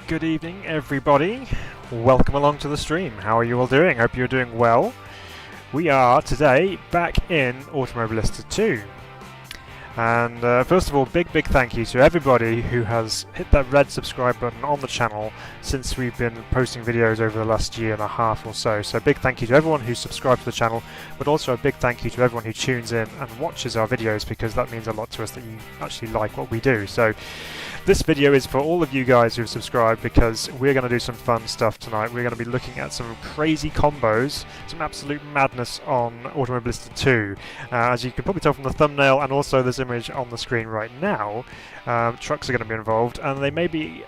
Good evening, everybody. Welcome along to the stream. How are you all doing? Hope you're doing well. We are today back in Automobilista 2. And first of all, big thank you to everybody who has hit that red subscribe button on the channel since we've been posting videos over the last year and a half or so. So big thank you to everyone who subscribed to the channel, but also a big thank you to everyone who tunes in and watches our videos, because that means a lot to us that you actually like what we do. So this video is for all of you guys who've subscribed, because we're going to do some fun stuff tonight. We're going to be looking at some crazy combos, some absolute madness on Automobilista 2. As you can probably tell from the thumbnail and also this image on the screen right now, trucks are going to be involved, and they may be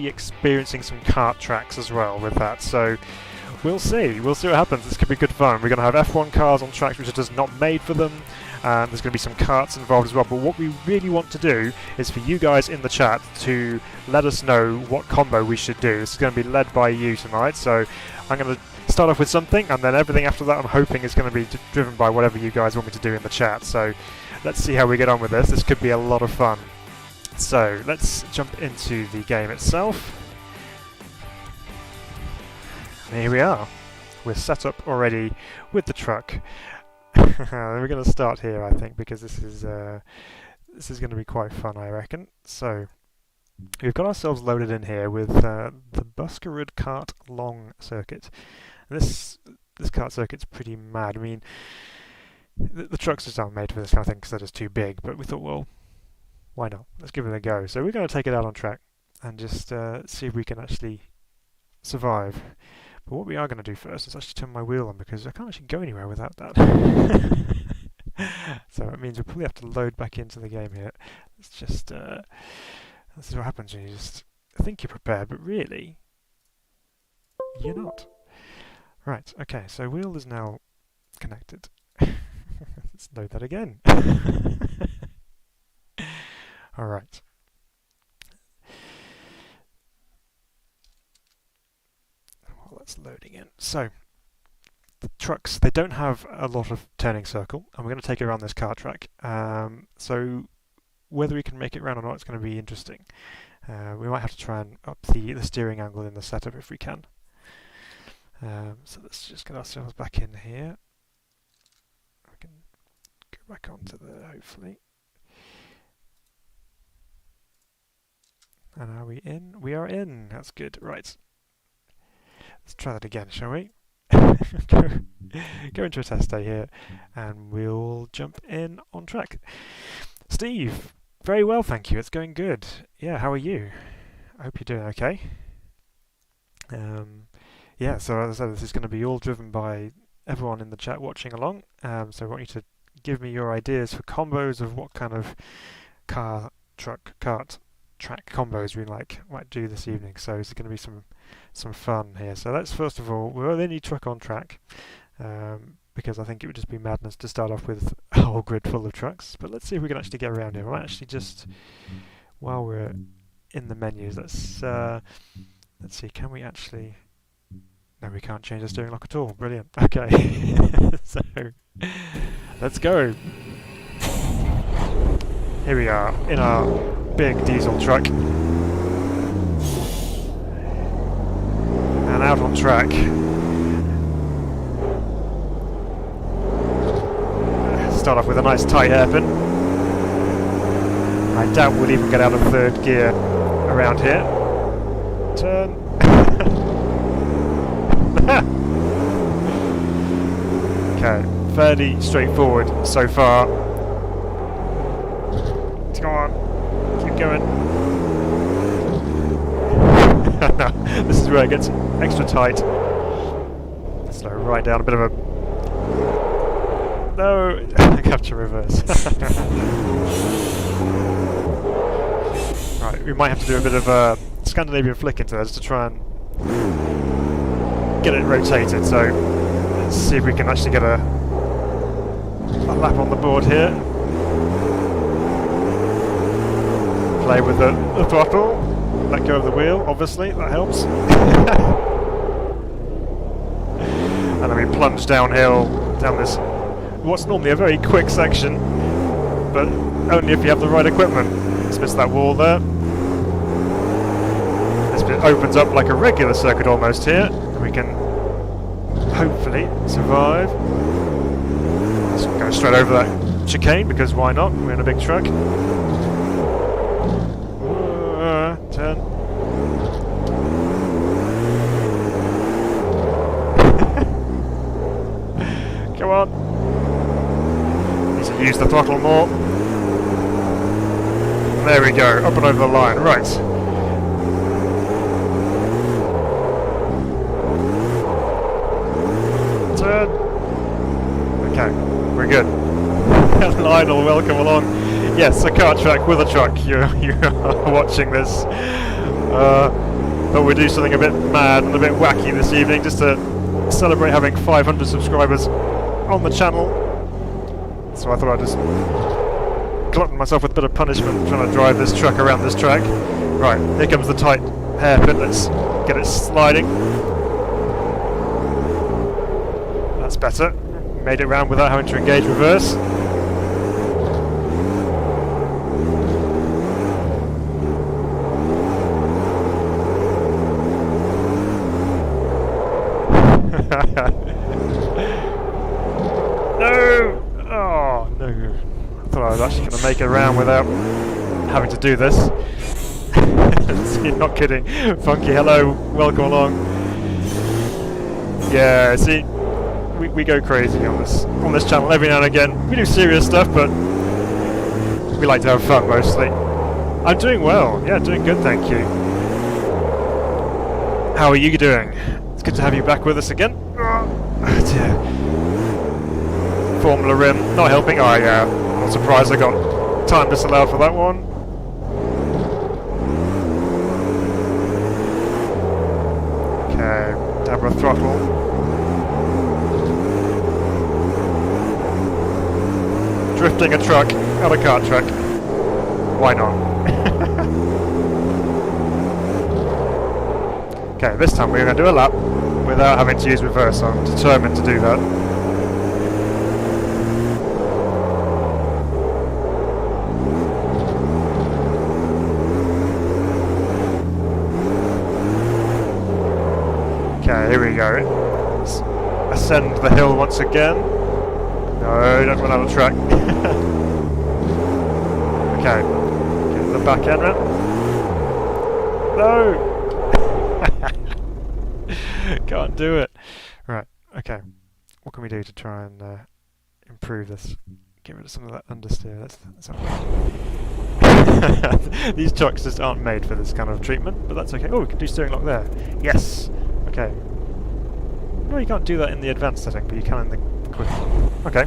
experiencing some kart tracks as well with that. So we'll see what happens. This could be good fun. We're going to have F1 cars on tracks which are just not made for them. There's going to be some karts involved as well, but what we really want to do is for you guys in the chat to let us know what combo we should do. This is going to be led by you tonight, so I'm going to start off with something, and then everything after that I'm hoping is going to be driven by whatever you guys want me to do in the chat. So let's see how we get on with this. This could be a lot of fun. So let's jump into the game itself. And here we are. We're set up already with the truck. We're going to start here, I think, because this is going to be quite fun, I reckon. So we've got ourselves loaded in here with the Buskerud kart long circuit. And this kart circuit's pretty mad. I mean, the trucks just aren't made for this kind of thing because they're just too big. But we thought, well, why not? Let's give it a go. So we're going to take it out on track and just see if we can actually survive. But what we are going to do first is actually turn my wheel on, because I can't actually go anywhere without that. So it means we'll probably have to load back into the game here. It's just, this is what happens when you just think you're prepared, but really, you're not. Right, okay, so wheel is now connected. Let's load that again. Alright. That's loading in. So the trucks, they don't have a lot of turning circle, and we're going to take it around this kart track. So whether we can make it round or not, it's going to be interesting. We might have to try and up the steering angle in the setup if we can. So let's just get ourselves back in here. We can go back onto the, hopefully. And are we in? We are in. That's good. Right. Let's try that again, shall we? Go into a test day here, and we'll jump in on track. Steve, very well, thank you. It's going good. Yeah, how are you? I hope you're doing okay. Yeah, so as I said, this is going to be all driven by everyone in the chat watching along. So I want you to give me your ideas for combos of what kind of car, truck, kart, track combos we might do this evening. So it's going to be some fun here. So let's first of all, we'll only truck on track, because I think it would just be madness to start off with a whole grid full of trucks. But let's see if we can actually get around here. I might actually just, while we're in the menus, let's see, can we actually... No, we can't change the steering lock at all. Brilliant. Okay. So let's go. Here we are in our big diesel truck. And out on track. Start off with a nice tight hairpin. I doubt we'll even get out of third gear around here. Turn. Okay, fairly straightforward so far. Come on, keep going. This is where it gets extra tight. Slow right down, a bit of a... No! I have to reverse. Right, we might have to do a bit of a Scandinavian flick into this to try and get it rotated. So let's see if we can actually get a lap on the board here. Play with the throttle. Let go of the wheel, obviously, that helps. And then we plunge downhill, down this, what's normally a very quick section, but only if you have the right equipment. Let's miss that wall there. opens up like a regular circuit almost here. We can hopefully survive. Let's go straight over that chicane because why not? We're in a big truck. Turn. Come on. Need to use the throttle more. There we go, up and over the line. Right. Turn. Okay, we're good. Lionel, welcome along. Yes, a kart track with a truck. You are watching this. But we'll do something a bit mad and a bit wacky this evening just to celebrate having 500 subscribers on the channel. So I thought I'd just glutton myself with a bit of punishment trying to drive this truck around this track. Right, here comes the tight hairpin. Let's get it sliding. That's better. Made it round without having to engage reverse. No! Oh, no. I thought I was actually going to make it around without having to do this. See, not kidding. Funky, hello. Welcome along. Yeah, see, we go crazy on this channel every now and again. We do serious stuff, but we like to have fun mostly. I'm doing well. Yeah, doing good, thank you. How are you doing? It's good to have you back with us again. Oh dear. Formula rim, not helping. Oh yeah, not surprised I got time disallowed for that one. Okay, down with throttle. Drifting a truck, not a kart track. Why not? Okay, this time we're going to do a lap without having to use reverse. I'm determined to do that. Okay, here we go. Let's ascend the hill once again. No, don't run out of track. Okay, get the back end round. No! Can't do it. Right, okay. What can we do to try and improve this? Get rid of some of that understeer. That's okay. These trucks just aren't made for this kind of treatment, but that's okay. Oh, we can do steering lock there. Yes! Okay. No, you can't do that in the advanced setting, but you can in the quick. Okay.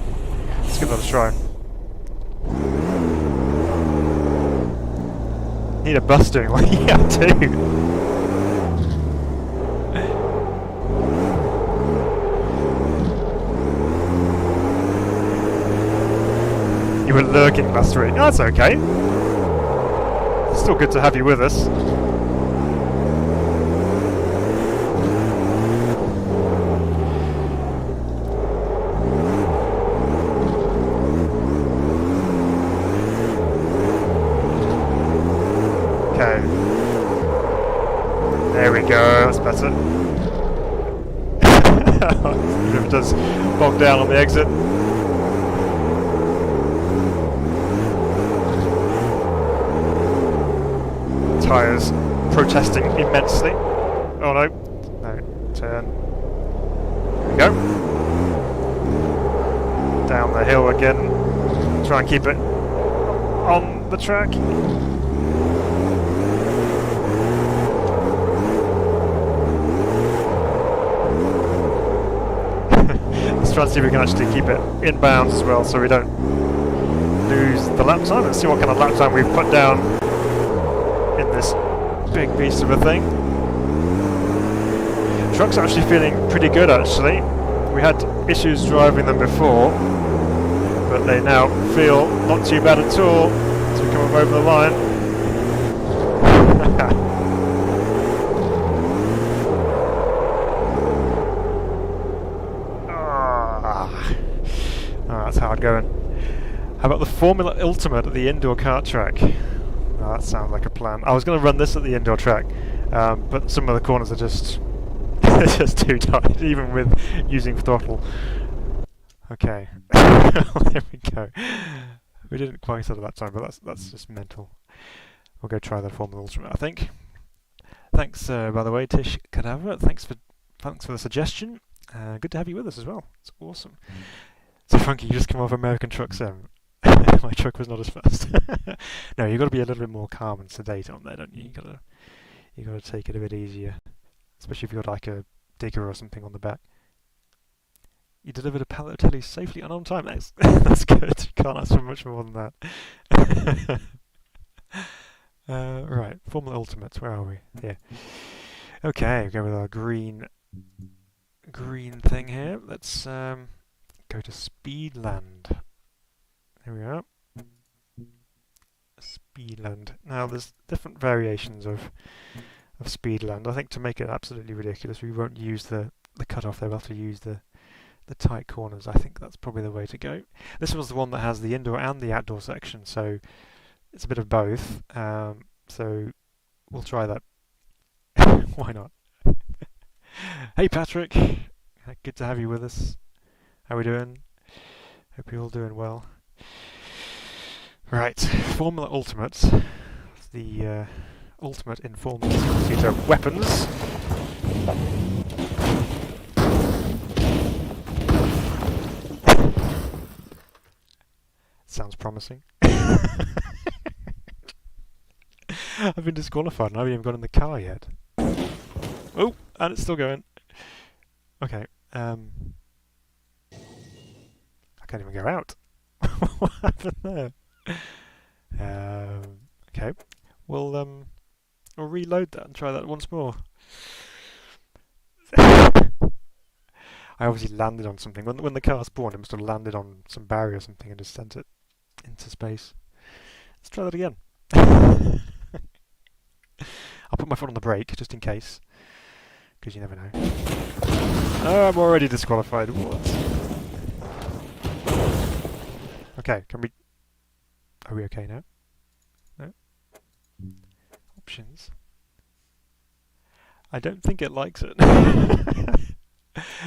Let's give that a try. Need a bus steering lock? Yeah, I do. You were lurking last week. Oh, that's okay. It's still good to have you with us. Okay. There we go, that's better. Even if it does bog down on the exit. Tyres protesting immensely. Oh no. No. Turn. There we go. Down the hill again. Try and keep it on the track. Let's try and see if we can actually keep it in bounds as well so we don't lose the lap time. Let's see what kind of lap time we've put down in this big beast of a thing. Truck's actually feeling pretty good actually. We had issues driving them before, but they now feel not too bad at all as we come over the line. Oh, that's hard going. How about the Formula Ultimate at the indoor kart track? Oh, that sounds like a plan. I was going to run this at the indoor track, but some of the corners are just they're just too tight, even with using throttle. Okay, there we go. We didn't quite set it that time, but that's just mental. We'll go try that Formula Ultimate, I think. Thanks, by the way, Tish Cadaver. Thanks for the suggestion. Good to have you with us as well. It's awesome. So Funky, you just come off American Truck Sim. My truck was not as fast. No, you've got to be a little bit more calm and sedate on there, don't you? You got to take it a bit easier, especially if you've got like a digger or something on the back. You delivered a pallet of tellies safely and on time. That's good. You can't ask for much more than that. Right, Formula Ultimates. Where are we? Here. Okay, we'll go with our green thing here. Let's go to Speedland. Here we are. Speedland. Now, there's different variations of Speedland. I think to make it absolutely ridiculous, we won't use the cut-off there. We'll have to use the tight corners. I think that's probably the way to go. This was the one that has the indoor and the outdoor section, so it's a bit of both. So we'll try that. Why not? Hey Patrick, good to have you with us. How we doing? Hope you're all doing well. Right, Formula Ultimate. The ultimate in Formula. These are weapons. Sounds promising. I've been disqualified and I haven't even got in the car yet. Oh, and it's still going. Okay. I can't even go out. What happened there? Okay. We'll reload that and try that once more. I obviously landed on something. When the car spawned, it must have landed on some barrier or something and just sent it into space. Let's try that again. I'll put my foot on the brake just in case, because you never know. Oh, I'm already disqualified. What? Okay, are we okay now? No? Options. I don't think it likes it.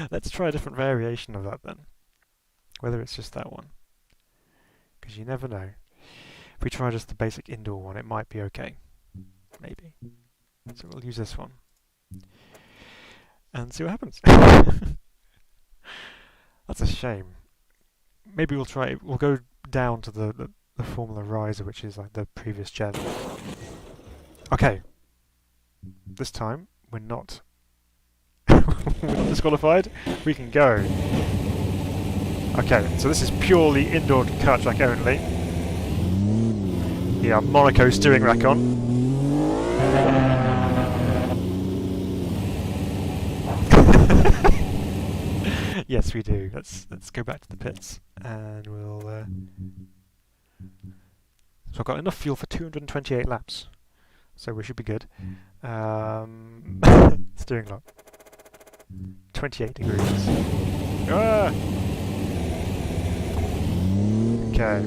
Let's try a different variation of that then. Whether it's just that one. Because you never know. If we try just the basic indoor one, it might be okay. Maybe. So we'll use this one. And see what happens. That's a shame. Maybe we'll try it. We'll go down to the Formula Riser, which is like the previous gen. Okay. This time, we're not disqualified. We can go. Okay, so this is purely indoor kart track only. Yeah, Monaco steering rack on. Yes, we do. Let's go back to the pits, and we'll. So I've got enough fuel for 228 laps, so we should be good. Steering lock. 28 degrees. Ah! Okay.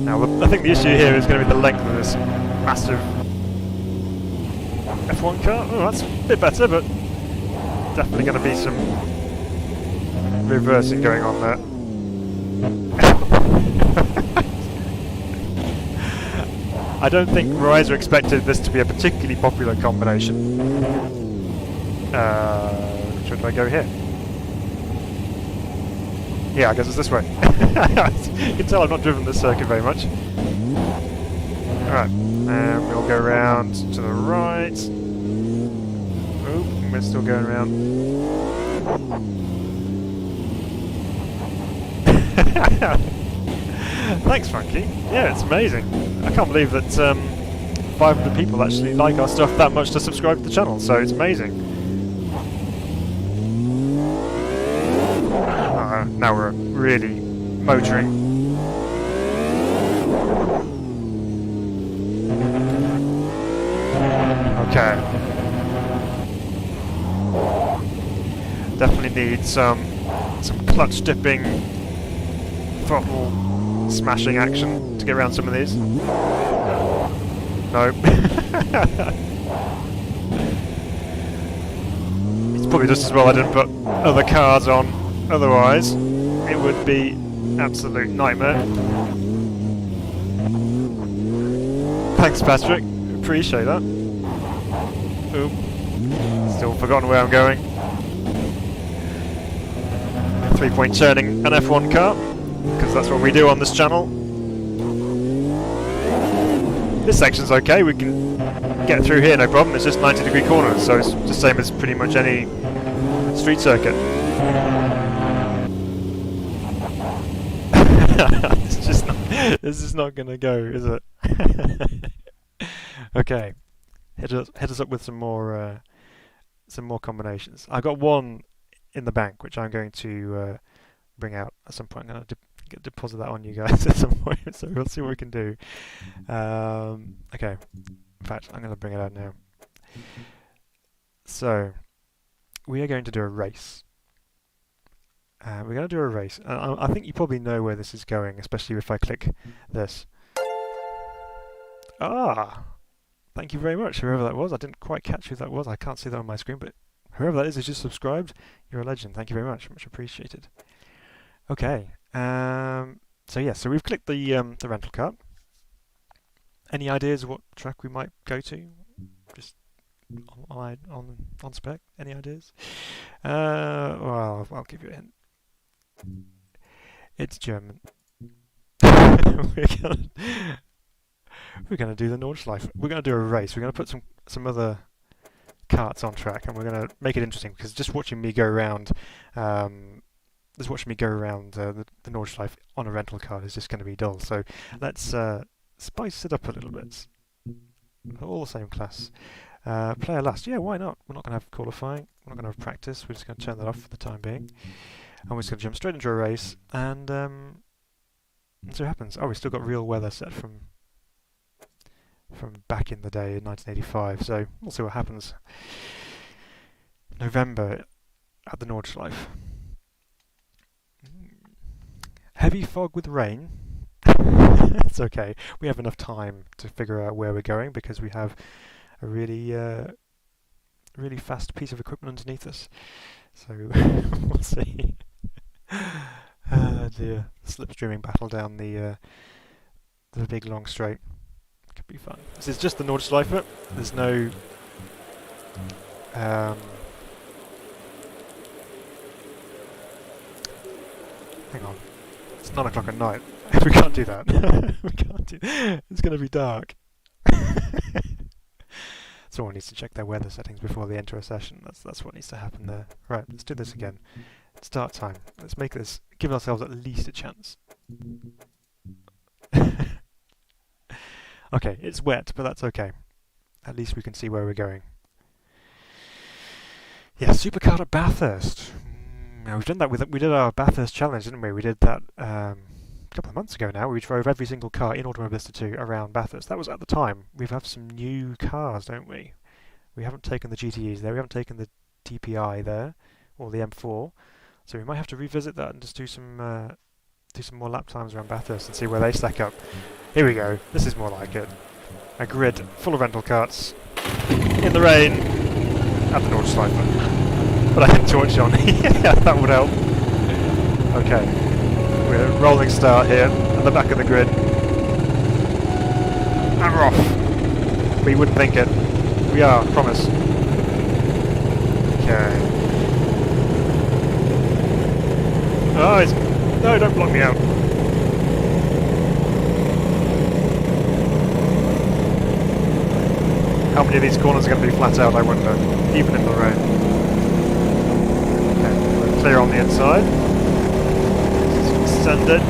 Now, I think the issue here is going to be the length of this massive F1 car. Oh, that's a bit better, but definitely going to be some reversing going on there. I don't think Riser expected this to be a particularly popular combination. Should I go here? Yeah, I guess it's this way. You can tell I've not driven this circuit very much. Alright, and we'll go around to the right. Oh, we're still going around. Thanks, Frankie. Yeah, it's amazing. I can't believe that 500 people actually like our stuff that much to subscribe to the channel, so it's amazing. Now we're really motoring. Okay. Definitely need some clutch dipping, throttle smashing action to get around some of these. No. It's probably just as well I didn't put other cars on, otherwise it would be absolute nightmare. Thanks, Patrick. Appreciate that. Oop. Still forgotten where I'm going. 3-point turning an F1 car, because that's what we do on this channel. This section's okay, we can get through here, no problem. It's just 90-degree corners, so it's the same as pretty much any street circuit. It's just not, this is not going to go, is it? Okay, hit us up with some more combinations. I got one in the bank, which I'm going to bring out at some point. I'm going to deposit that on you guys at some point, so we'll see what we can do. Okay, in fact, I'm going to bring it out now. So, we are going to do a race. We're going to do a race. I think you probably know where this is going, especially if I click this. Ah! Thank you very much, whoever that was. I didn't quite catch who that was. I can't see that on my screen, but whoever that is who's just subscribed, you're a legend. Thank you very much. Much appreciated. Okay. So yeah, so we've clicked the rental car. Any ideas what track we might go to? Just on spec. Any ideas? Well, I'll give you a hint. It's German. We're gonna do the Nordschleife. We're gonna do a race. We're gonna put some other karts on track, and we're gonna make it interesting, because just watching me go around, the Nordschleife on a rental car is just going to be dull. So let's spice it up a little bit. All the same class. Player last. Yeah, why not? We're not going to have qualifying. We're not going to have practice. We're just going to turn that off for the time being. And we're just going to jump straight into a race. And see what happens. Oh, we've still got real weather set from back in the day in 1985. So we'll see what happens. November at the Nordschleife. Heavy fog with rain. It's okay. We have enough time to figure out where we're going, because we have a really fast piece of equipment underneath us. So we'll see. Dear, slipstreaming battle down the big long straight. Could be fun. This is just the Nordschleife. There's no hang on. It's 9 o'clock at night. We can't do that. We can't do. It's going to be dark. Someone needs to check their weather settings before they enter a session. That's what needs to happen there. Right, let's do this again. Start time. Let's make this. Give ourselves at least a chance. Okay, it's wet, but that's okay. At least we can see where we're going. Yeah, Supercar at Bathurst. Now, we've done that we did our Bathurst challenge, didn't we? We did that a couple of months ago now. We drove every single car in Automobilista 2 around Bathurst. That was at the time. We have some new cars, don't we? We haven't taken the GTEs there. We haven't taken the TPI there, or the M4. So we might have to revisit that and just do some more lap times around Bathurst and see where they stack up. Here we go. This is more like it. A grid full of rental karts in the rain at the Nordschleife. But I think torch on. Yeah, that would help. Okay. We're rolling start here at the back of the grid. And we're off. But you wouldn't think it. We are, promise. Okay. Oh, no, don't block me out. How many of these corners are going to be flat out, I wonder, even in the rain. Okay, we're clear on the inside. Send it.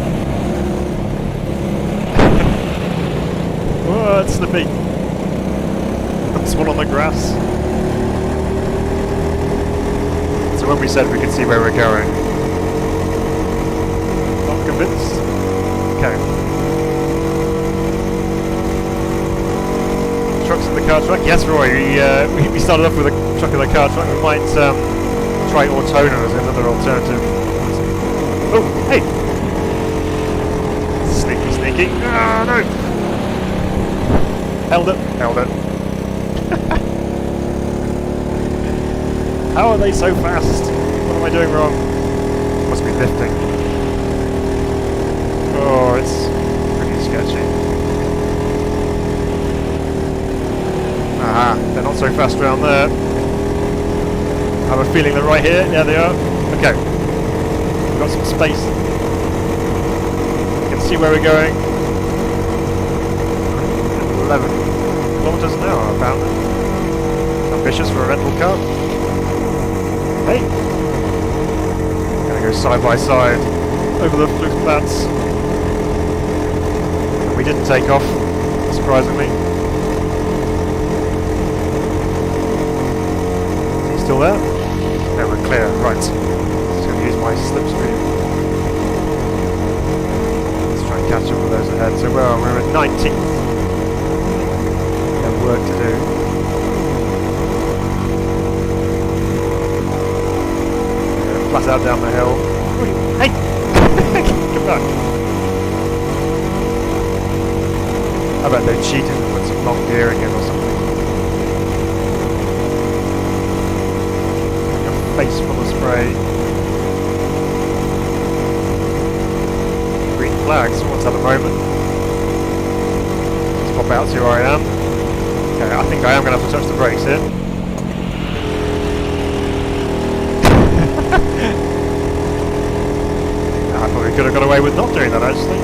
Whoa, it's slippy. There's one on the grass. So when we said we could see where we're going, not convinced? Okay. Trucks in the car track? Yes, Roy, we started off with a truck in the car track. We might try Autono as another alternative. Oh, hey! Sneaky. Ah, no! Held it, held it. How are they so fast? What am I doing wrong? Must be lifting. Oh, it's pretty sketchy. Aha, they're not so fast around there. I have a feeling they're right here. Yeah, they are. Okay. We've got some space. You can see where we're going. 11 kilometers an hour, apparently. Ambitious for a rental car. Hey! Gonna go side by side over the Thrustmaster. We didn't take off, surprisingly. Is he still there? No, we're clear. Right. Just gonna use my slipstream. Let's try and catch up with those ahead. So where are we? We're at 19th. We have work to do. Flat out down the hill. Hey! Come back. I bet they cheated and put some long gearing in or something. A face full of spray. Green flags, what's at the moment? Let's pop out, see where I am. Okay, I think I am going to have to touch the brakes here. I probably could have got away with not doing that, actually.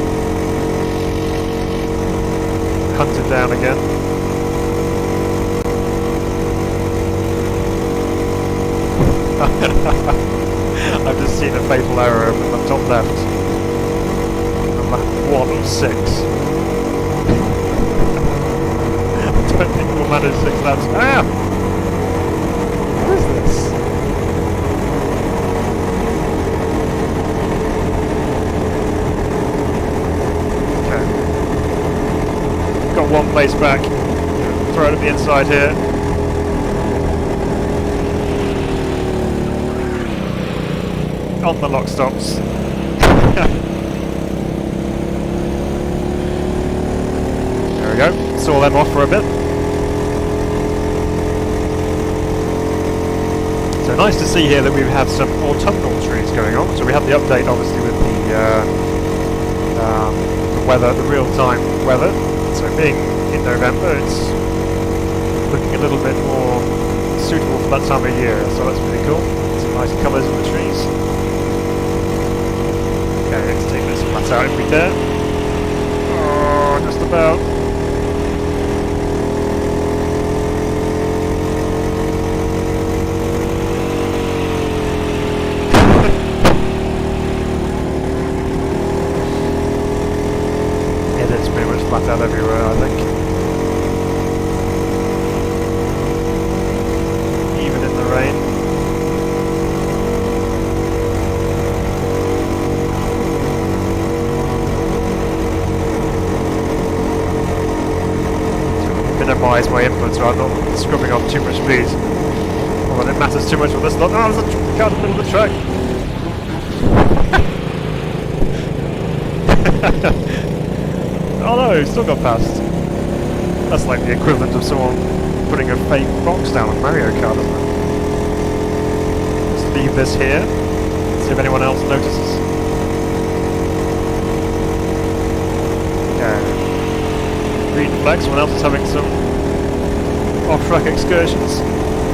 Hunted down again. I've just seen a fatal error in the top left. Number 1 of 6. I don't think we'll manage 6 laps. Ah! What is this? Got one place back. Throw it at the inside here. On the lock stops. There we go. Saw them off for a bit. So nice to see here that we've had some autumnal trees going on. So we had the update obviously with the weather, the real-time weather. So being in November, it's looking a little bit more suitable for that time of year, so that's pretty cool. Some nice colours in the trees. Okay, let's take this flat out if we dare. Oh, just about. It's pretty much flat out everywhere, I think. Even in the rain. To minimise my input so I'm not scrubbing off too much speed. Well, then it matters too much with this lot. Oh, there's a car in the middle of the track! Oh no, still got past. That's like the equivalent of someone putting a fake box down on Mario Kart, isn't it? Let's leave this here, see if anyone else notices. Okay. Green flag, someone else is having some off-track excursions.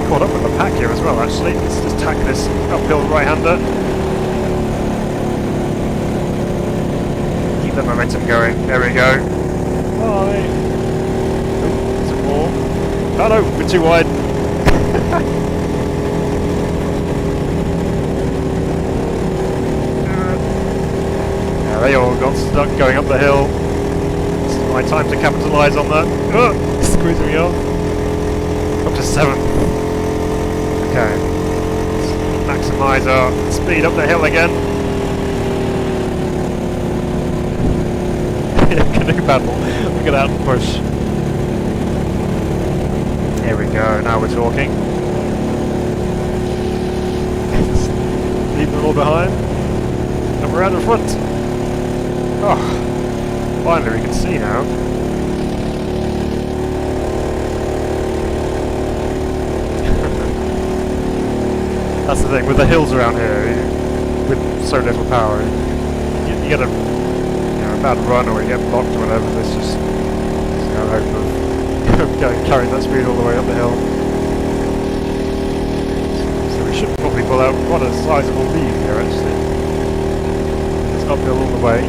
Caught up with the pack here as well, actually. Let's just tack this uphill right-hander. The momentum going. There we go. Bye. Oh, some more. Oh no, we're too wide. Yeah, they all got stuck going up the hill. This is my time to capitalise on that. It's squeezing me off. Up to 7. Okay. Let's maximise our speed up the hill again. Canoe paddle. We'll get out and push. Here we go, now we're talking. Leave them all behind. And we're out the front. Oh, finally we can see now. That's the thing, with the hills around here, with so little power, you get a bad run or you get blocked or whatever, there's just no hope of carrying that speed all the way up the hill. So we should probably pull out quite a sizable lead here actually. It's uphill all the way.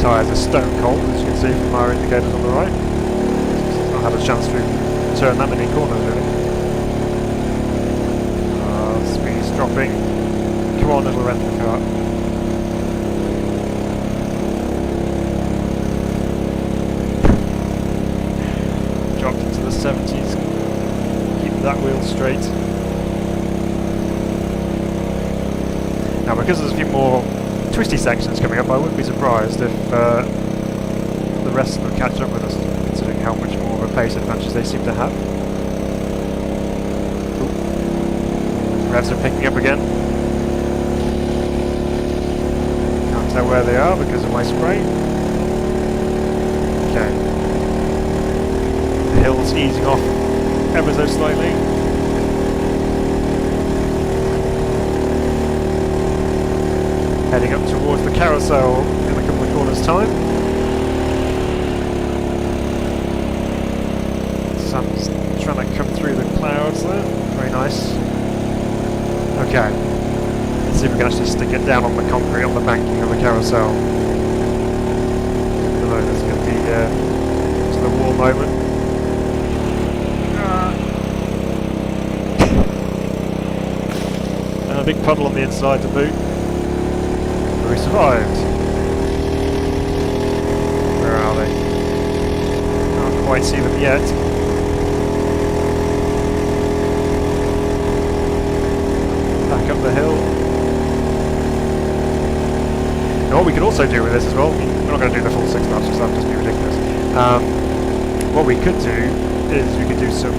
Tyres are stone cold, as you can see from our indicators on the right. It's not had a chance to turn that many corners really. Speed's dropping. Come on, little rental car. Dropped into the 70s. Keep that wheel straight. Now, because there's a few more twisty sections coming up, I wouldn't be surprised if the rest of them catch up with us, considering how much more of a pace advantage they seem to have. Revs are picking up again. Can't tell where they are because of my spray. Okay. The hill's easing off ever so slightly. Heading up towards the carousel in a couple of corners' time. Sun's trying to come through the clouds there. Very nice. Okay. Let's see if we can actually stick it down on the concrete on the banking of the carousel. Although there's going to be to the wall moment. And a big puddle on the inside to boot. We survived. Where are they? Can't quite see them yet. Back up the hill. Now what we could also do with this as well, we're not going to do the full 6 laps because that would just be ridiculous. What we could do is we could do some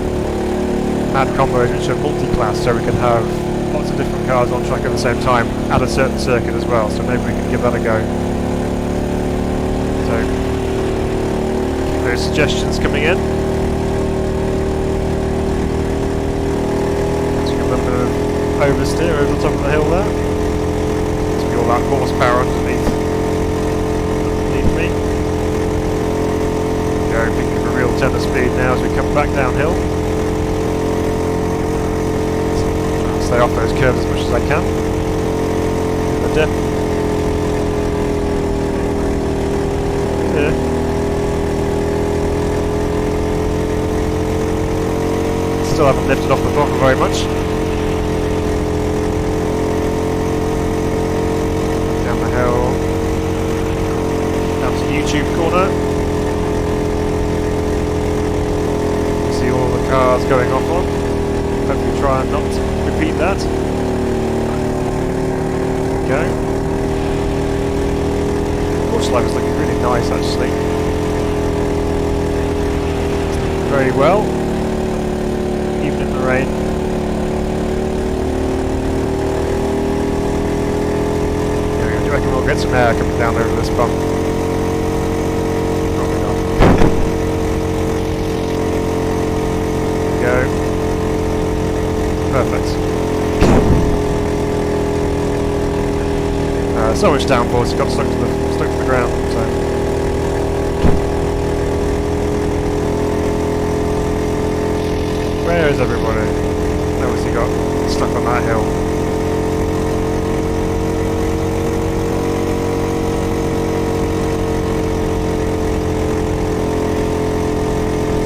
mad combos which are multi-class, so we could have lots of different cars on track at the same time at a certain circuit as well, so maybe we can give that a go. So, there's suggestions coming in. Just a little bit of oversteer over the top of the hill there. Must be all that horsepower underneath me. Go, picking up a real 10 of speed now as we come back downhill. Stay off those curves as much as I can. The dip. Yeah. Still haven't lifted off the bottom very much. Down the hill. Down to YouTube corner. See all the cars going off on. Hopefully try and not repeat that. Okay. Nordschleife is looking really nice actually. Very well. Even in the rain. There we go. Do you reckon we'll get some air coming down over this bump? Probably not. There we go. Perfect. So much downforce, it got stuck to the ground. So. Where is everybody? Obviously got stuck on that hill.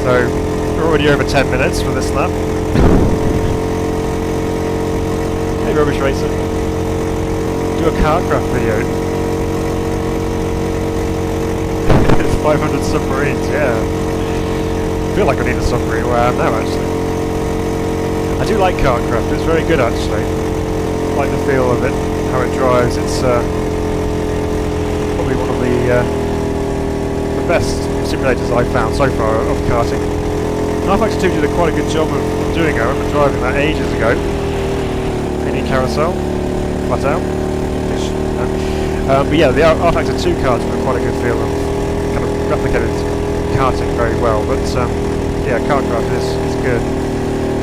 So we're already over 10 minutes for this lap. Hey Rubbish Racer, do a kartcraft video. It's 500 submarines, yeah. I feel like I need a submarine where I am now actually. I do like kartcraft, it's very good actually. I like the feel of it, how it drives, it's probably one of the best simulators I've found so far of karting. rFactor 2 did quite a good job of doing it. I remember driving that ages ago. Mini carousel, flat out. But yeah, the rFactor 2 karts have quite a good feel of kind of replicated karting very well. But yeah, kartcraft is good.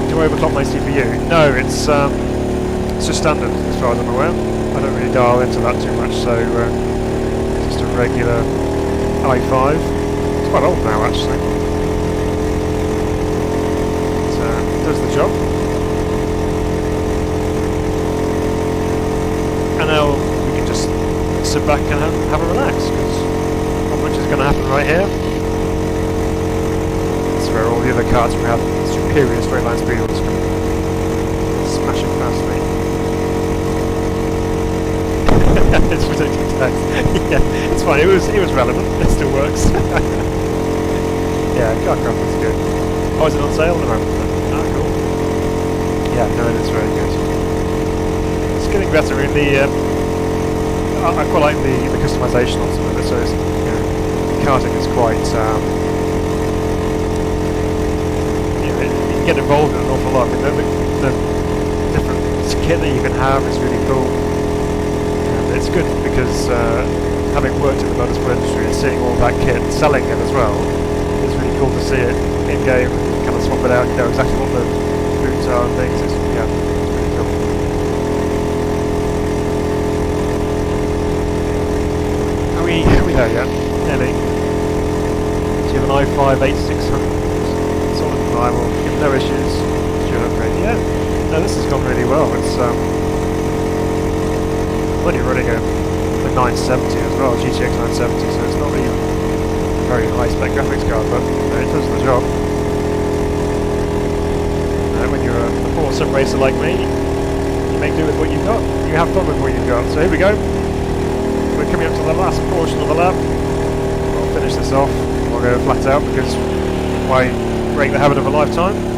Do to overclock my CPU? No, it's just standard as far as I'm aware. I don't really dial into that too much, so just a regular i5. It's quite old now actually. It does the job. And now we can just sit back and have a relax, because not much is going to happen right here. That's where all the other karts we have superior straight line speed will just come smashing past me. It's ridiculous. Yeah, it's fine. It was relevant. It still works. Yeah, kart craft is good. Oh, is it on sale at the moment? Ah, cool. Yeah, no, it is very good. It's getting better. I mean, I quite like the customization on some of it. So it's, karting is quite. You can get involved in an awful lot. I mean, the different kit that you can have is really cool. It's good because having worked in the motorsport industry and seeing all that kit, selling it as well, it's really cool to see it in game, kind of swap it out, you know exactly what the boots are and things. It's really cool. Are we there yet? Nearly. So you have an i5 8600, solid reliable, no issues, dual upgrade. Yeah, no, this has gone really well. It's when you're running a 970 as well, GTX 970, so it's not even a very high spec graphics card, but it does the job. When you're a poor sim racer like me, you make do with what you've got. You have fun with what you've got. So here we go. We're coming up to the last portion of the lap. I'll finish this off. I'll go flat out because why break the habit of a lifetime?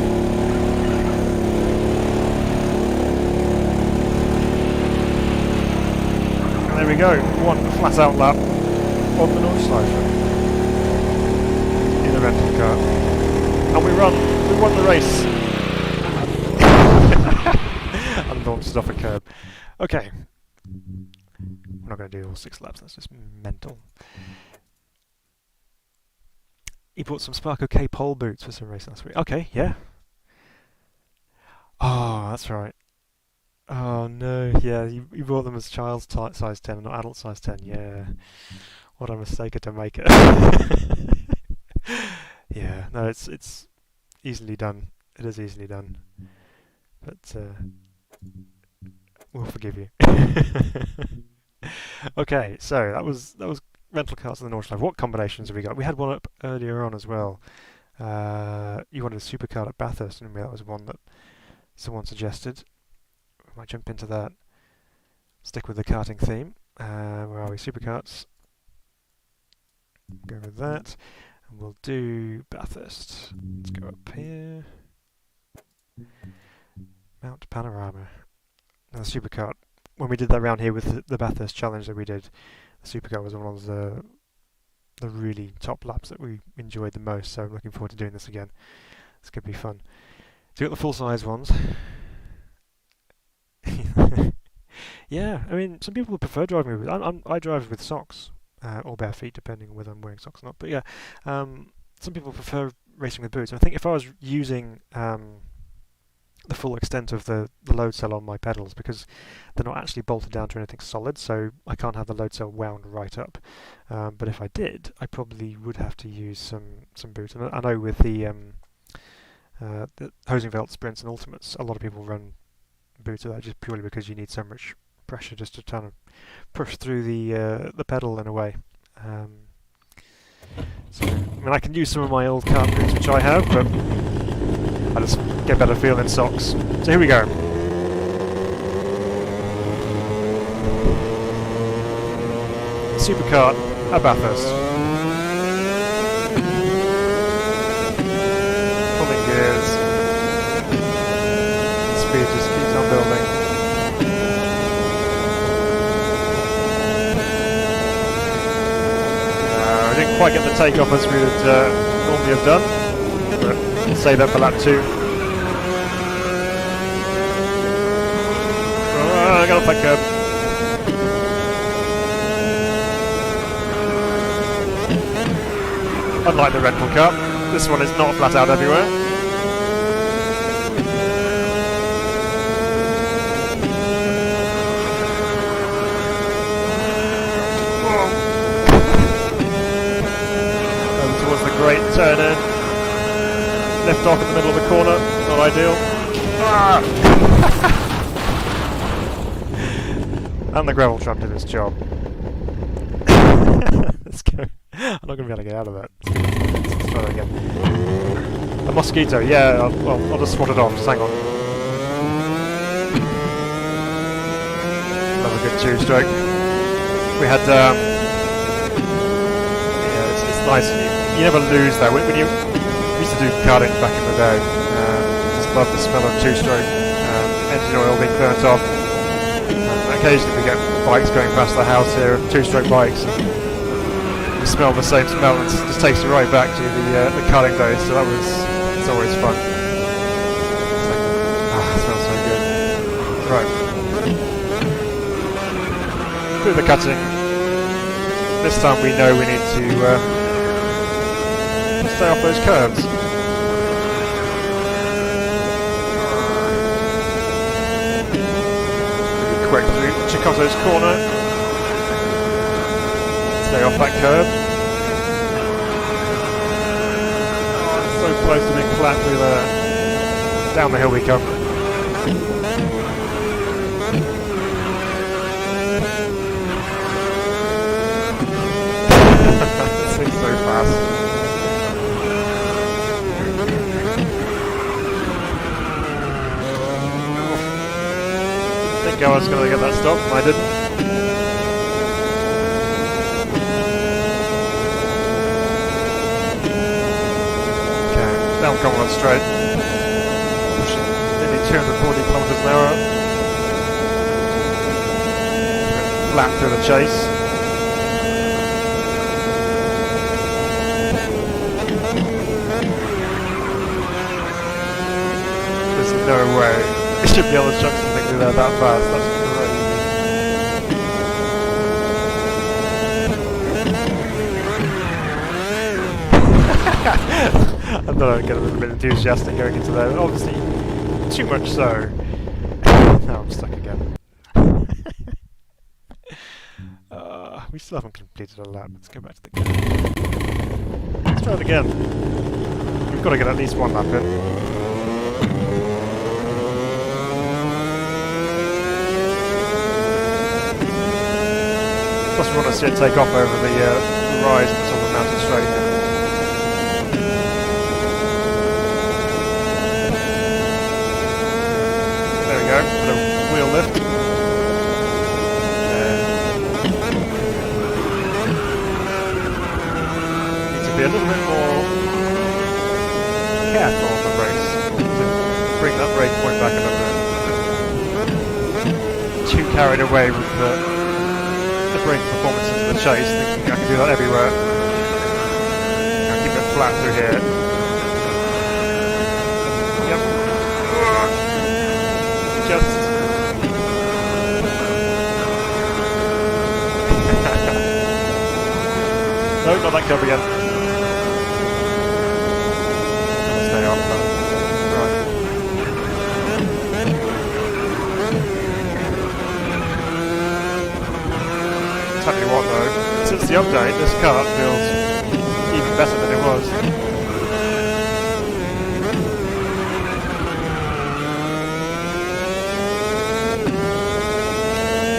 There we go, one flat out lap on the Nordschleife in a rental car. And we won the race. I launched it off a curb. Okay. I'm not going to do all 6 laps, that's just mental. He bought some Sparko K pole boots for some race last week. Okay, yeah. Oh, that's right. Oh no, yeah, you bought them as child's size 10 and not adult size 10, yeah. What a mistake to make it. Yeah, no, it's easily done. It is easily done. But, we'll forgive you. Okay, so that was rental cars in the Nordschleife. What combinations have we got? We had one up earlier on as well. You wanted a supercar at Bathurst, and that was one that someone suggested. Might jump into that. Stick with the karting theme. Where are we? Superkarts. Go with that. And we'll do Bathurst. Let's go up here. Mount Panorama. Now the superkart. When we did that round here with the Bathurst challenge that we did, the superkart was one of the really top laps that we enjoyed the most. So I'm looking forward to doing this again. It's going to be fun. So we got the full size ones. Yeah, I mean, some people prefer driving with. I drive with socks or bare feet, depending on whether I'm wearing socks or not. But yeah, some people prefer racing with boots. And I think if I was using the full extent of the load cell on my pedals, because they're not actually bolted down to anything solid, so I can't have the load cell wound right up. But if I did, I probably would have to use some boots. And I know with the Hosenveld Sprints and Ultimates, a lot of people run boots of that just purely because you need so much pressure just to kind of push through the pedal in a way. So, I mean, I can use some of my old kart boots which I have, but I just get better feel in socks. So here we go. Superkart at Bathurst. Pulling gears. Speed just keeps on building. We didn't quite get the takeoff as we would normally have done, but we'll save that for lap 2. Oh, I got a flat curb. Unlike the rental car, this one is not flat out everywhere. turn in, lift off in the middle of the corner, not ideal. Ah! And the gravel trap did its job. Let's go. I'm not going to be able to get out of that. Let's try that again. A mosquito, yeah, I'll just swat it off, just hang on. Another good two-stroke. We had, yeah, it's nice, you never lose that. When you used to do karting back in the day, just love the smell of two-stroke, engine oil being burnt off. Occasionally we get bikes going past the house here, two-stroke bikes. You smell the same smell and it just takes you right back to the karting days, so it's always fun. It's like, it smells so good. Right. Through the cutting. This time we know we need to stay off those curves. Really quick through Chicote's corner. Stay off that curb. So close to being flat through there. Down the hill we come. This thing's so fast. I think I was going to get that stop, and I didn't. Down Commonwealth Straight, pushing nearly 240 kilometres an hour. Flat through the chase. There's no way we should be able to chuck something through there that fast. That's crazy. I thought I'd get a little bit enthusiastic going into there, obviously too much so. Now I'm stuck again. We still haven't completed a lap, let's go back to the game. Let's try it again. We've got to get at least one lap in. Plus we want to see it take off over the rise and sort of mountain straight. Go, bit of wheel lift. Need to be a little bit more careful on the brakes to bring that brake point back a little bit. Too carried away with the brake performance into the chase, thinking I can do that everywhere. I'll keep it flat through here. Yep. Just no, not that curve again. Stay off that. Right. Tell you what though, since the update, this kart feels even better than it was.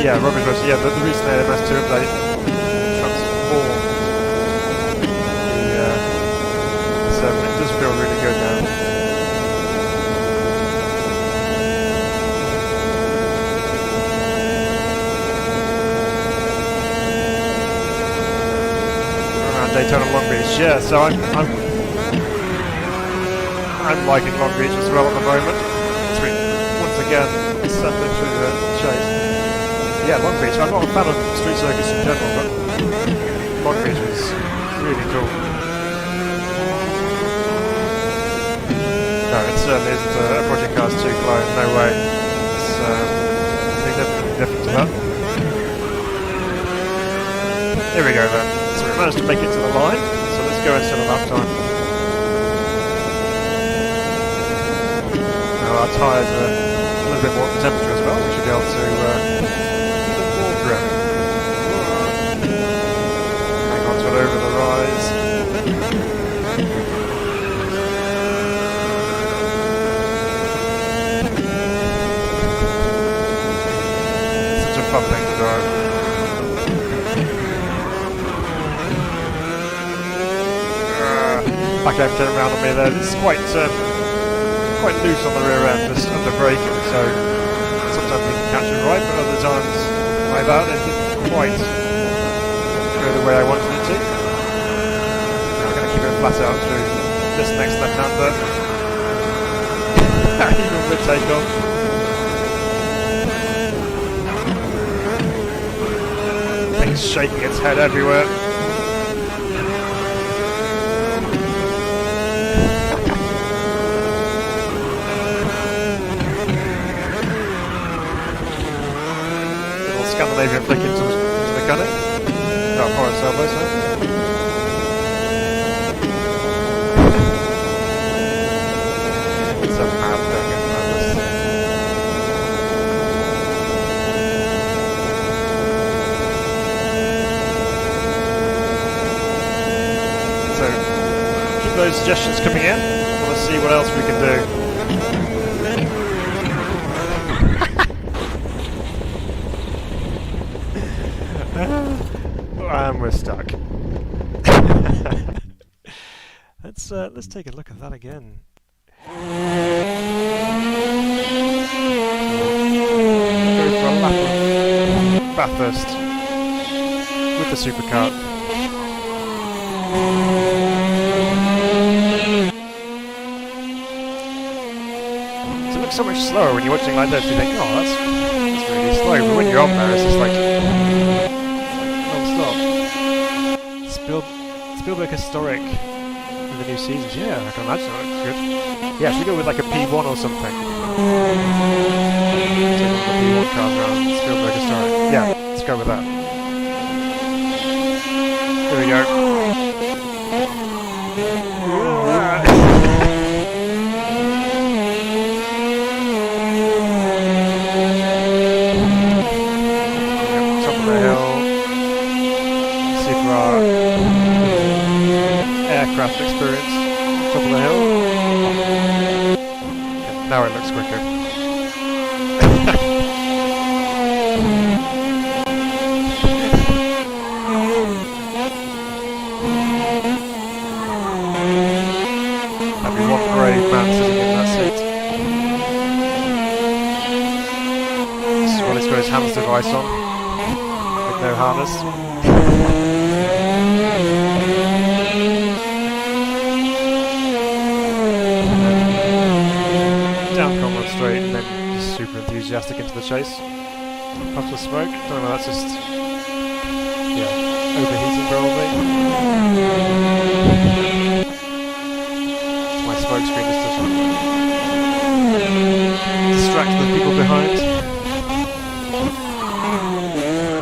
Yeah, rubbish was, yeah, the recent AMS2 update transformed the it does feel really good now. Around Daytona Long Beach, yeah, so I'm liking Long Beach as well at the moment. Once again, settling through the chase. Yeah, Long Beach. I'm not a fan of street circuits in general, but Long Beach was really cool. No, it certainly isn't a Project Cars 2 clone, no way. It's significantly different to that. Here we go then. So we managed to make it to the line, so let's go and set a lap time. Now our tyres are a little bit more up to temperature as well, we should be able to hang on to it over the rise. back end came around on me there. This is quite loose on the rear end, just under braking, so sometimes you can catch it right, but other times like that it didn't quite go the way I wanted it to. I'm going to keep it flat out through this next left-hander. Even with takeoff. Thing's shaking its head everywhere. Scandinavian flick into the cunning. No, forward elbow, so. It's a mad thing, isn't it? So, keep those suggestions coming in. I want to see what else we can do. And we're stuck. Let's take a look at that again. Go for a lap of Bathurst with the supercar. So it looks so much slower when you're watching like this. You think, oh, that's really slow. But when you're on there, it's just like Spielberg historic with the new seasons. Yeah, I can imagine that looks good. Yeah, should we go with like a P1 or something? Take all the P1 cars around Spielberg historic. Yeah, let's go with that. Here we go. Top of the hill. See for our aircraft experience. Top of the hill. Okay, now it looks quicker. That'd be one brave man sitting in that seat. This is when he's got his hands device on, with no harness. Down Conrad straight and then just super enthusiastic into the chase. Puffs of smoke. Don't know, that's just overheating probably. It's my smoke screen just to distract the people behind.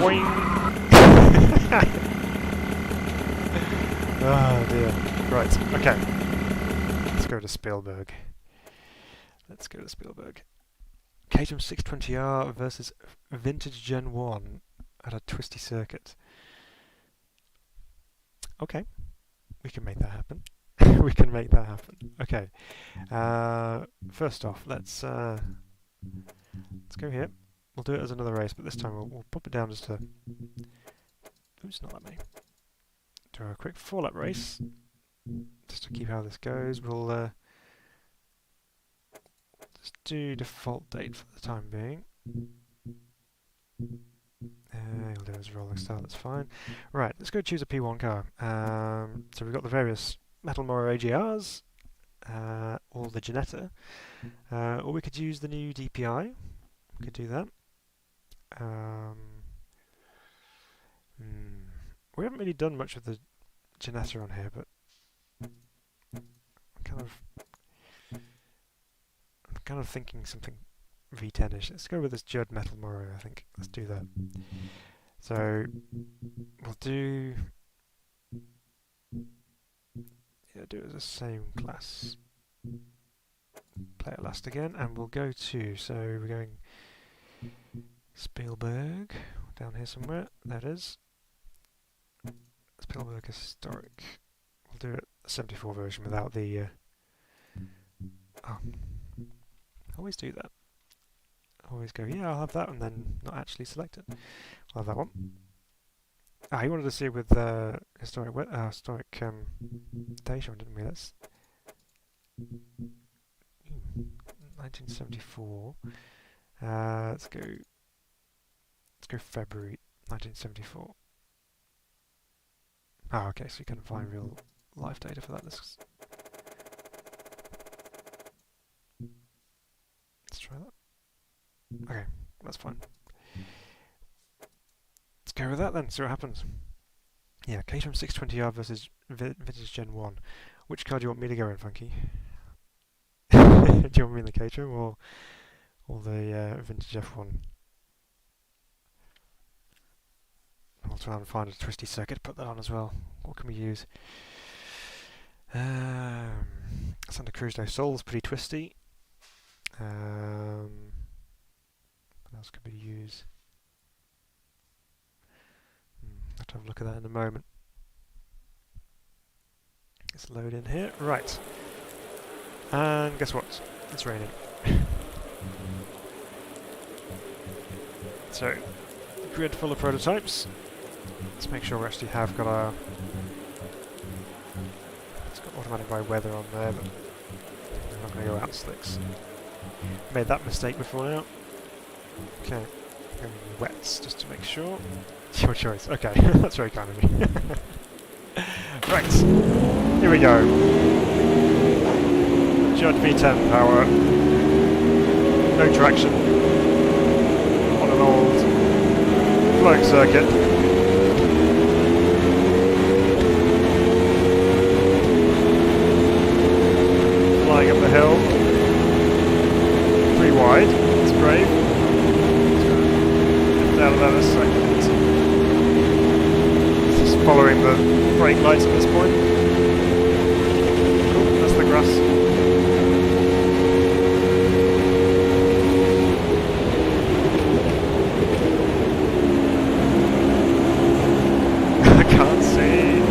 Boing! Oh dear. Right, okay. Let's go to Spielberg. Let's go to Spielberg. KTM 620R versus Vintage Gen 1 at a twisty circuit. Okay, we can make that happen. We can make that happen. Okay, first off, let's go here. We'll do it as another race, but this time we'll pop it down just to... Oops, not that many. Do a quick 4-lap race, just to keep how this goes. We'll just do default date for the time being. He'll do it as a rolling start, that's fine. Right, let's go choose a P1 car. So we've got the various Metal Moro AGRs, or the Ginetta, or we could use the new DPI. We could do that. We haven't really done much with the Ginetta on here, but I'm kind of thinking something V10ish. Let's go with this Judd Metal Moro, I think. Let's do that. So we'll do it as the same class. Play it last again, and we'll go to, so we're going Spielberg, down here somewhere. There it is. Spielberg Historic. We'll do it the 74 version without the I always do that. I always go, yeah, I'll have that, and then not actually select it. I'll have that one. He wanted to see it with historic data, didn't we? That's 1974. Let's go February 1974. Oh, okay, so you can find real life data for that. Let's try that. Okay, that's fine. Let's go with that then, see what happens. Yeah, Caterham 620R versus Vintage Gen 1. Which car do you want me to go in, Funky? Do you want me in the Caterham or the Vintage F1? I'll try and find a twisty circuit to put that on as well. What can we use? Santa Cruz do Sol's pretty twisty. What else could we use? I'll have to have a look at that in a moment. Let's load in here. Right. And guess what? It's raining. So, grid full of prototypes. Let's make sure we actually have got our... It's got automatic by weather on there, but we're not going to go out slicks. Made that mistake before now. Okay, going with wets just to make sure. Your choice. Okay, that's very kind of me. Right, here we go. Judd V10 power. No traction. On an old flowing circuit. Flying up the hill. Pretty wide. It's brave. Get out of that in a second. Just following the brake lights at this point. Cool, that's the grass. I can't see.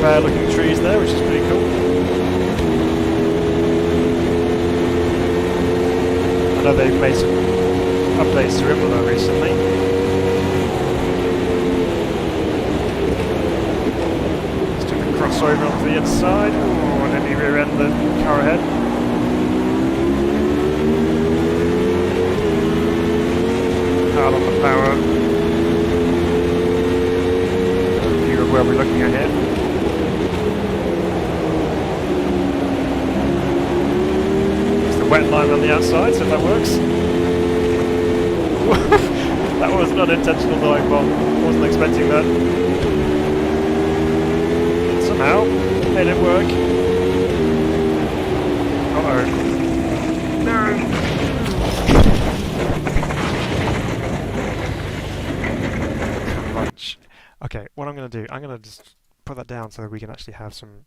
Fair looking trees there, which is pretty cool. I know they've made some updates to Imola recently. Let's do the crossover onto the inside. Oh, and then you rear end the car ahead. Hard on the power. A view of where we're looking at here. Wet line on the outside, so if that works. That was an unintentional dive bomb. Wasn't expecting that. Somehow made it work. Uh-oh. No! Crunch. Okay, what I'm going to do, I'm going to just put that down so that we can actually have some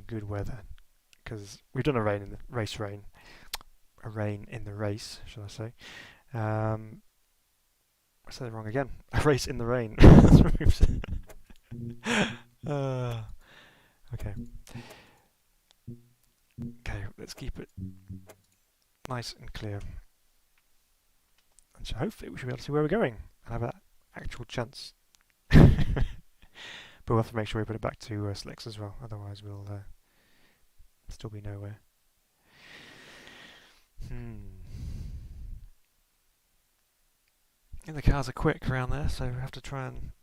good weather. Because we've done a rain in the race, should I say? I said it wrong again. A race in the rain. That's what we've said. Okay. Okay, let's keep it nice and clear. And so hopefully we should be able to see where we're going and have an actual chance. But we'll have to make sure we put it back to slicks as well. Otherwise we'll still be nowhere. And the cars are quick around there, so we have to try and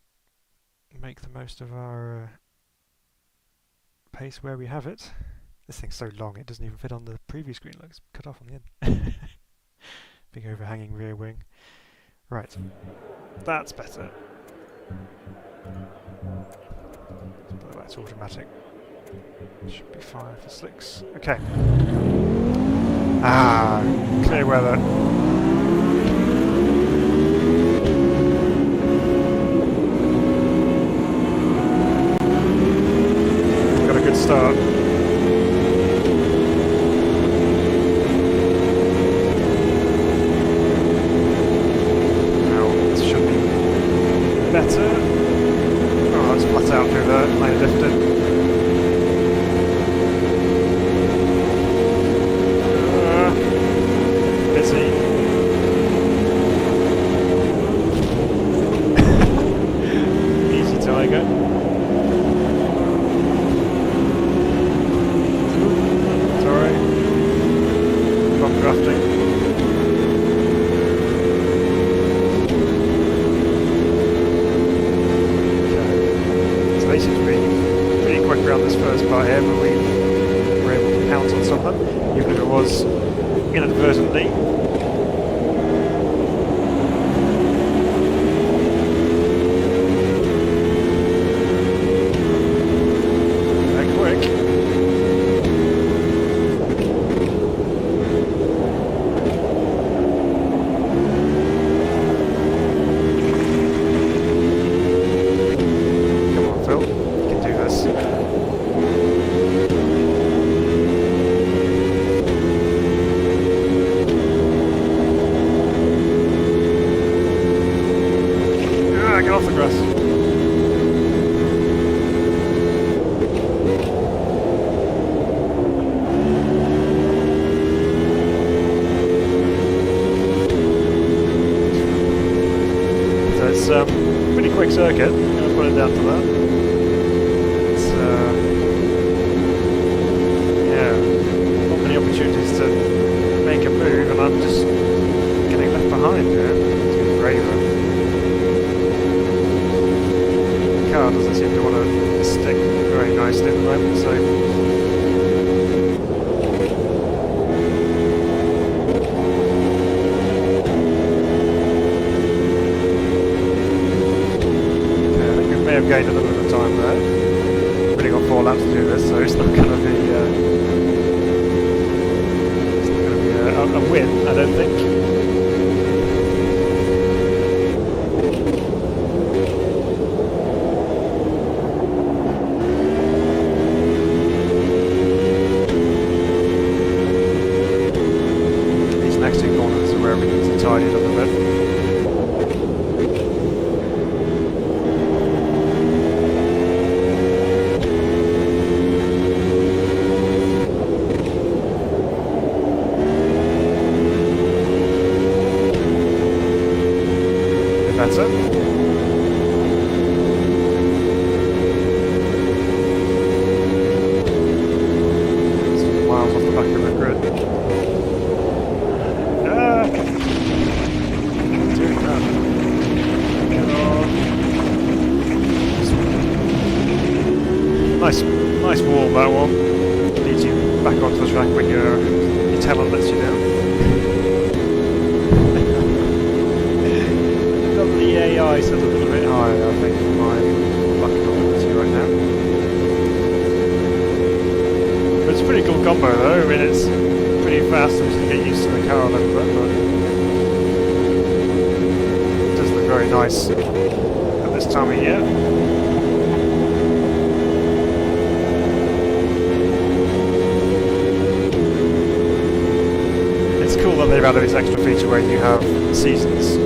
make the most of our pace where we have it. This thing's so long it doesn't even fit on the preview screen. It looks cut off on the end. Big overhanging rear wing. Right, that's better. That's automatic. Should be fine for slicks. Okay. Clear weather. Got a good start. Now this should be better. Oh, it's flat out through there. I lifted. seem to be pretty quick around this first part here, but we were able to pounce on some of them, even if it was inadvertently. They're quick. Pretty quick circuit, I'm going to put it down to that. It's, yeah, not many opportunities to make a move, and I'm just getting left behind here. It's getting braver. The car doesn't seem to want to stick very nicely at the moment, so gained a little bit of time there. We've only got 4 laps to do this, so it's not going to be a win, I don't think. These next 2 corners are where everything's tidied up a bit. Better. Miles off the back of the grid. Doing that. Nice wall, that one. Leads you back onto the track when your talent lets you down. The AI set a little bit higher, I think, for my luck ability right now. But it's a pretty cool combo though, I mean it's pretty fast, I'm just going to get used to the car a little bit, but it does look very nice at this time of year. It's cool that they've added this extra feature where you have seasons.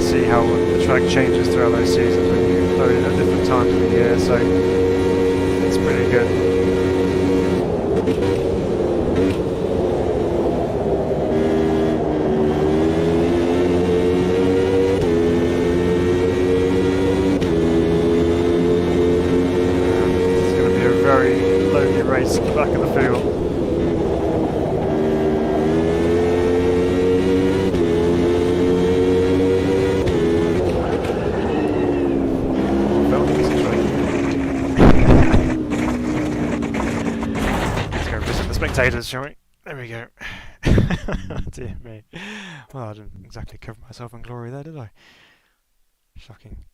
See how the track changes throughout those seasons when you load it at different times of the year, so it's pretty good. It's going to be a very lonely race at the back of the field. Spectators, shall we? There we go. Dear me. Well, I didn't exactly cover myself in glory there, did I? Shocking.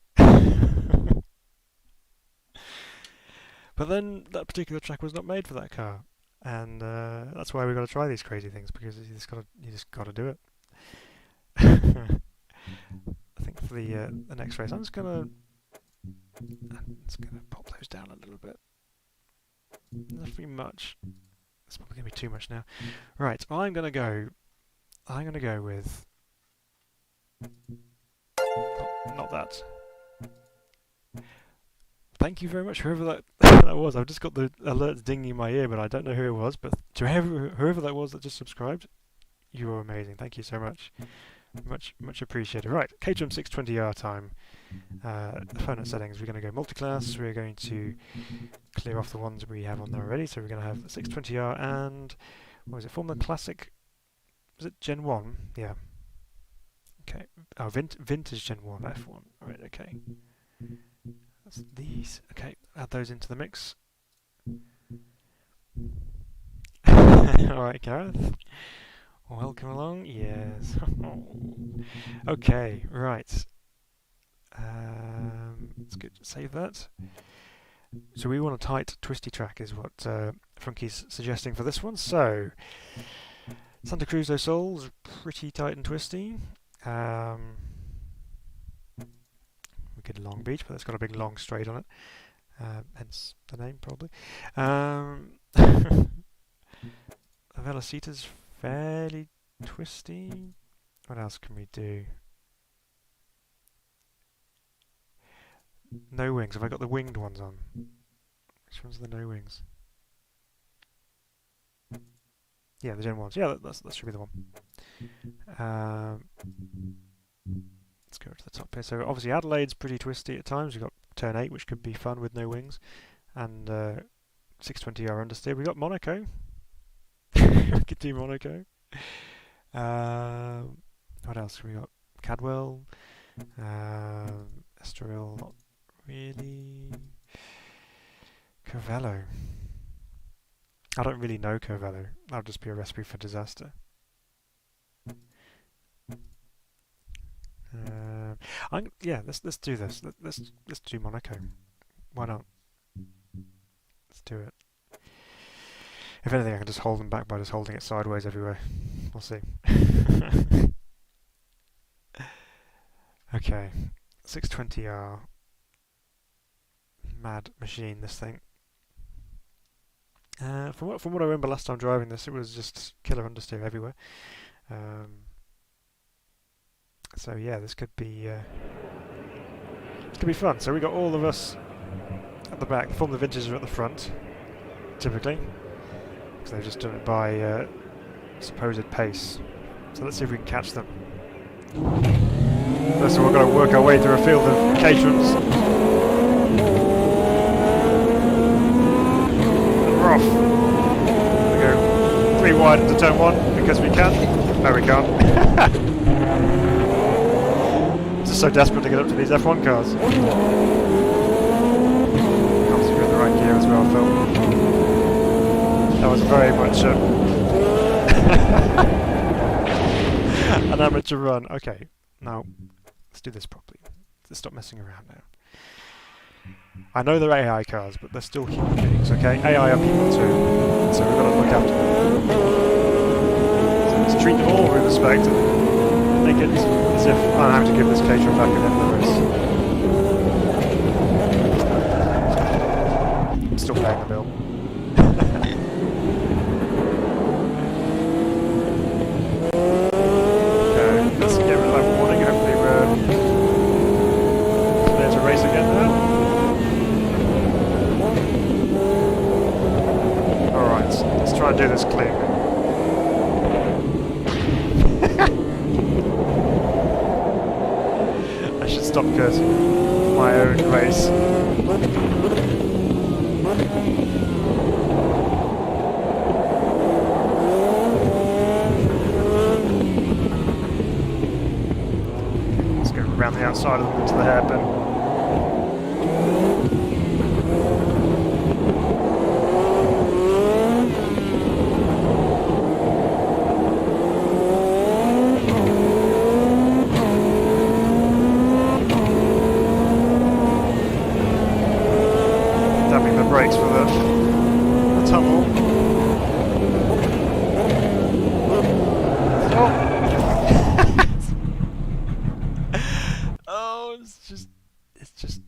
But then that particular track was not made for that car, and that's why we've got to try these crazy things, because you just got to do it. I think for the next race, I'm just gonna pop those down a little bit. Nothing much. It's probably going to be too much now. Right, I'm going to go with... Not that. Thank you very much, whoever that was. I've just got the alerts dinging in my ear, but I don't know who it was. But to whoever that was that just subscribed, you are amazing. Thank you so much. Much appreciated. Right, Caterham 620R time. Opponent settings, we're going to go multi-class, we're going to clear off the ones we have on there already, so we're going to have 620R and, what was it, Formula Classic, was it Gen 1? Yeah. Okay, oh, Vintage Gen 1, F1, right, okay. That's these. Okay, add those into the mix. Alright, Gareth. Welcome along. Yes. Okay, right. It's good to save that. So we want a tight, twisty track is what Funky's suggesting for this one. So, Santa Cruz do Sol's pretty tight and twisty. We could Long Beach, but it's got a big long straight on it. Hence the name, probably. Velocita's fairly twisty. What else can we do? No wings. Have I got the winged ones on? Which ones are the no wings? Yeah, the Gen 1s. Yeah, that should be the one. Let's go to the top here. So obviously Adelaide's pretty twisty at times. We've got turn 8, which could be fun with no wings. And 620R understeer. We've got Monaco. We could do Monaco. What else have we got? Cadwell. Estoril, not really. Cervelo. I don't really know Cervelo. That'll just be a recipe for disaster. Yeah, let's do this. Let's do Monaco. Why not? Let's do it. If anything, I can just hold them back by just holding it sideways everywhere. We'll see. Okay, 620R. Mad machine, this thing. From what I remember last time driving this, it was just killer understeer everywhere. So yeah, this could be fun. So we got all of us at the back. Formula Vintages are at the front, typically, because they've just done it by supposed pace. So let's see if we can catch them. First of all, we've got to work our way through a field of Caterhams. We're off. We go 3 wide into turn 1 because we can. No, we can't. Just so desperate to get up to these F1 cars. Obviously you're in the right gear as well, Phil. That was very much an amateur run. Okay, now let's do this properly. Let's stop messing around now. I know they're AI cars, but they're still human beings, okay? AI are people too, so we've got to look after them. So let's treat them all with respect and make it as if I'm having to give this caterer back at the end of the race. I'm still paying the bill. Okay, let's get rid of that warning. Hopefully we're clear to race again now. Alright, let's try and do this clean. I should stop cursing my own race. Let's go around the outside of them into the hairpin. Brakes for the tunnel. Oh! Oh, it's just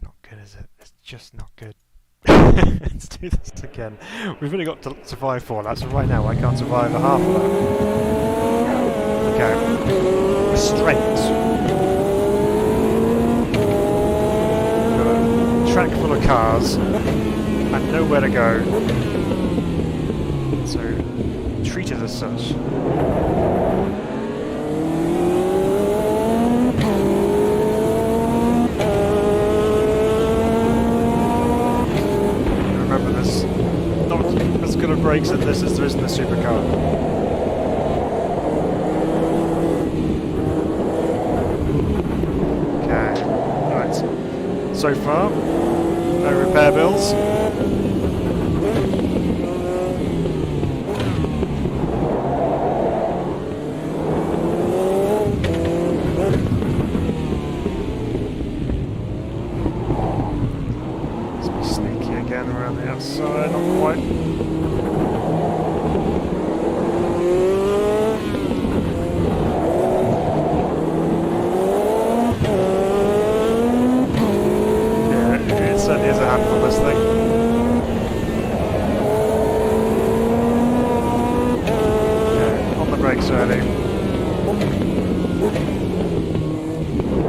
not good, is it? It's just not good. Let's do this again. We've only got to survive 4 laps, and right now I can't survive a half of that. Okay. Restraint. Got a track full of cars. And nowhere to go, so treat it as such. Remember, there's not as good a brakes in this as there is in the supercar. Okay, right. So far, no repair bills. Around the outside, not quite. Yeah, it certainly is a handful, this thing. Okay, on the brakes early.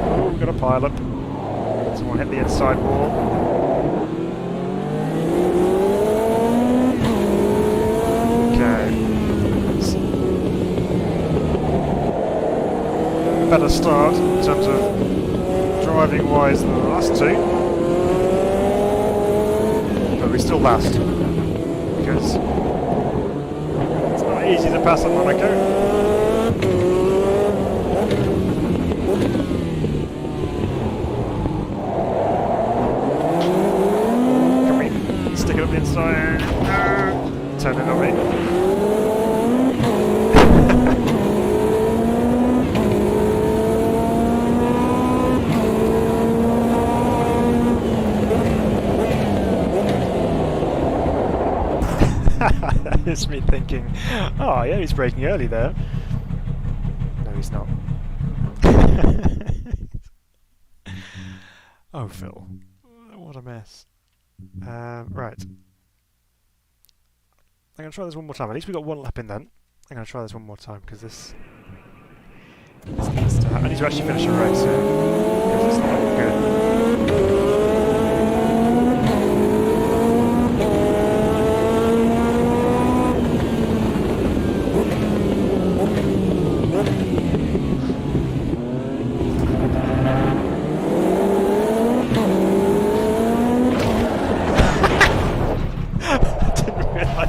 Oh, we've got a pile up. Someone hit the inside wall. Better start in terms of driving wise than the last two, but we still last because it's not easy to pass on Monaco. Can we stick it up the inside? Turn it on me. It's me thinking, oh yeah, he's braking early there. No, he's not. Oh, Phil. What a mess. Right. I'm going to try this one more time. At least we got one lap in then. I'm going to try this one more time because this needs to happen. I need to actually finish a race here because it's not looking good.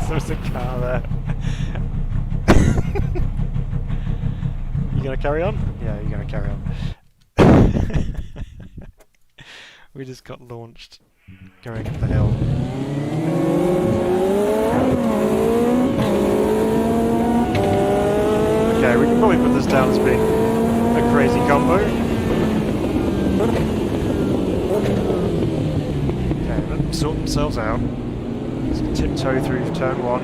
There was a car there. You gonna carry on? Yeah, you're gonna carry on. We just got launched going up the hill. Okay, we can probably put this down as being a crazy combo. Okay, let them sort themselves out. Tiptoe through turn one.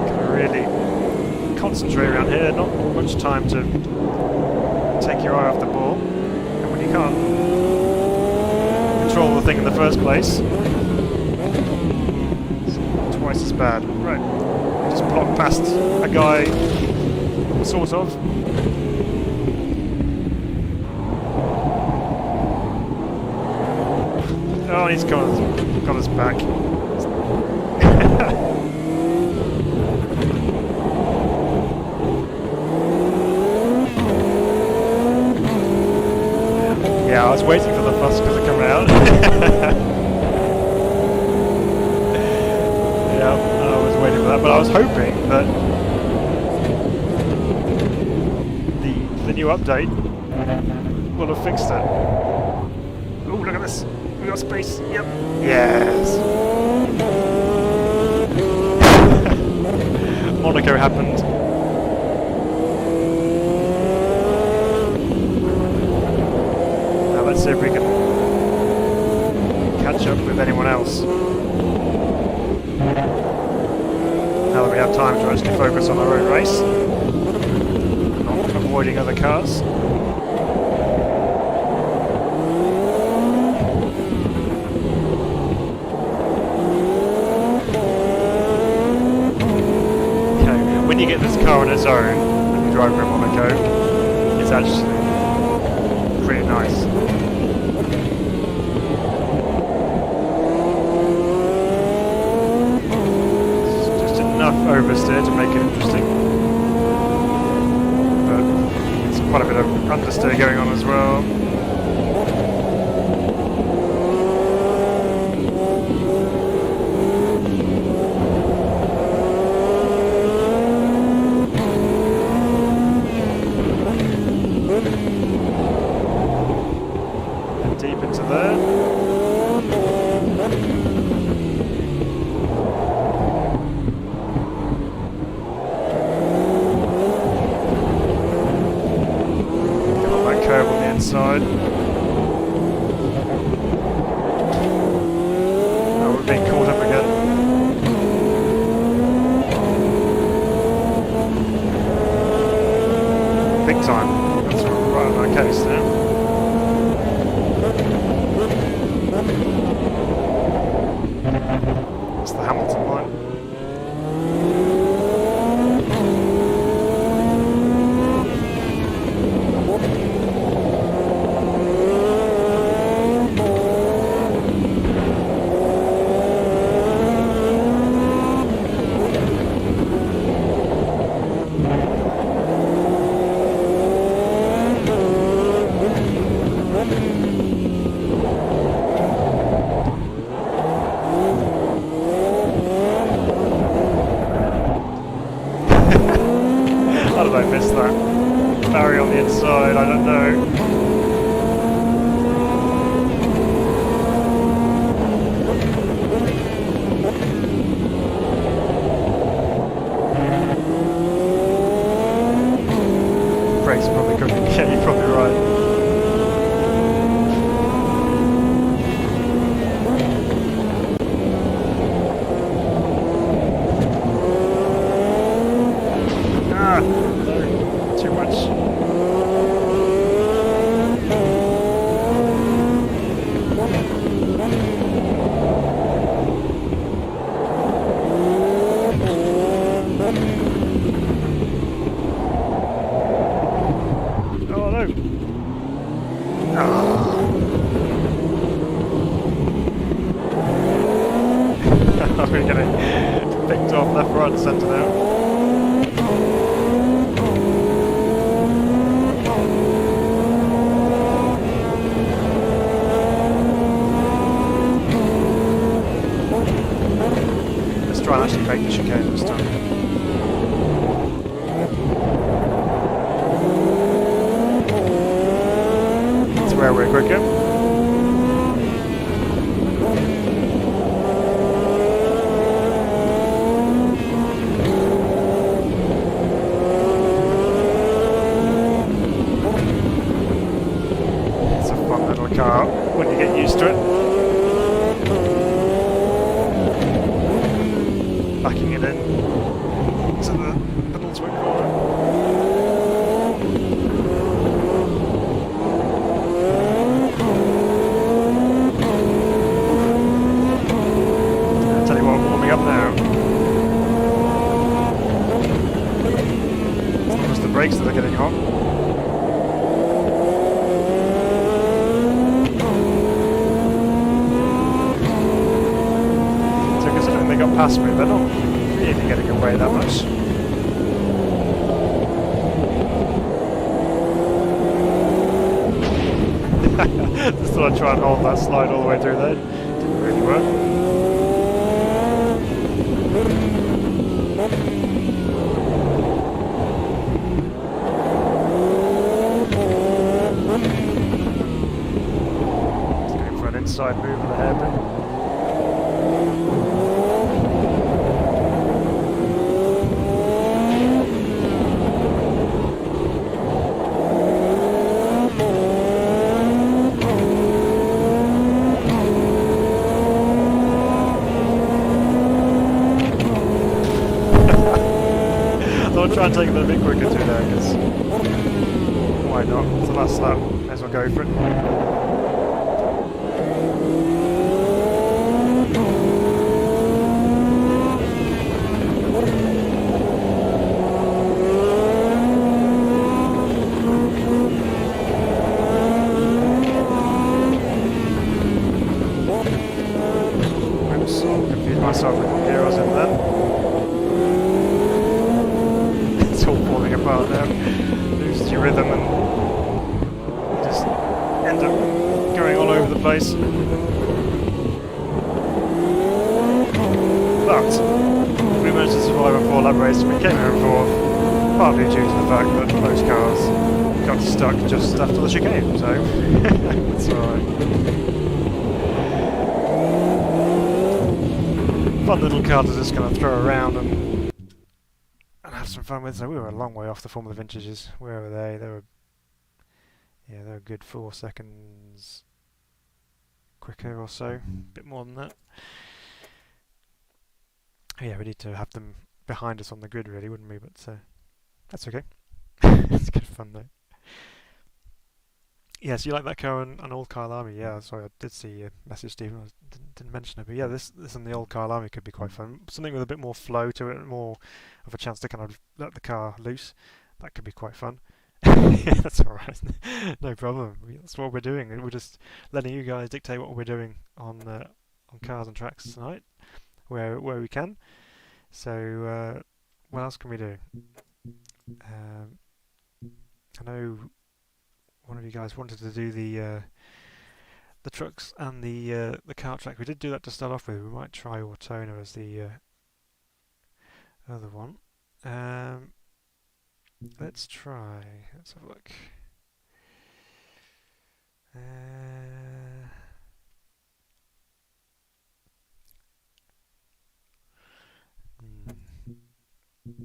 Gotta really concentrate around here, not much time to take your eye off the ball. And when you can't control the thing in the first place, twice as bad. Right, just blocked past a guy, sort of. Oh, he's got us back. Yeah, I was waiting for the fuss to come out. But I was hoping that the new update will have fixed it. Oh, look at this! We got space. Yep. Yes. Monaco happened. Now let's see if we can catch up with anyone else. Now that we have time to actually focus on our own race, not avoiding other cars. Okay, when you get this car on its own and you drive around Monaco, it's actually pretty nice. Oversteer to make it interesting, but it's quite a bit of understeer going on as well. mine. How did I miss that? Barry on the inside, I don't know. Brakes are probably cooking. Yeah, you're probably right. Too much. Oh no. We're getting picked off left, right and centre now. Try and actually make the chicane this time. That's where we're quicker. It's a fun little car when you get used to it. Backing it in to the penultimate corner. I'll tell you what, warming up now. It's just the brakes that are getting hot. They got past me, they're not really getting away that much. Just thought I'd try and hold that slide all the way through there. Didn't really work. Just going for an inside move with a hairpin. I'll try and take it a bit quicker through there, because why not? It's the last lap, may as well go for it. Oops, confused myself with the gear I was in there. It's all falling apart now. Loses your rhythm and you just end up going all over the place. But we managed to survive a 4-lap race. We came here in 4th, partly due to the fact that most cars got stuck just after the chicane, so it's alright. Fun little car to just kind of throw around and have some fun with. So we were a long way off the Formula Vintages. Where were they? They were, yeah, they were a good 4 seconds quicker or so, a bit more than that. Yeah, we need to have them behind us on the grid, really, wouldn't we? But that's okay. It's good fun though. Yeah, so you like that car and old Kyle Army? Yeah, sorry, I did see your message, Stephen. I didn't mention it, but yeah, this in the old Kyle Army could be quite fun. Something with a bit more flow to it, more of a chance to kind of let the car loose. That could be quite fun. Yeah, that's all right. No problem. That's what we're doing. We're just letting you guys dictate what we're doing on cars and tracks tonight, where we can. So what else can we do? I know one of you guys wanted to do the trucks and the kart track. We did do that to start off with. We might try Autono as the other one. Let's try. Let's have a look.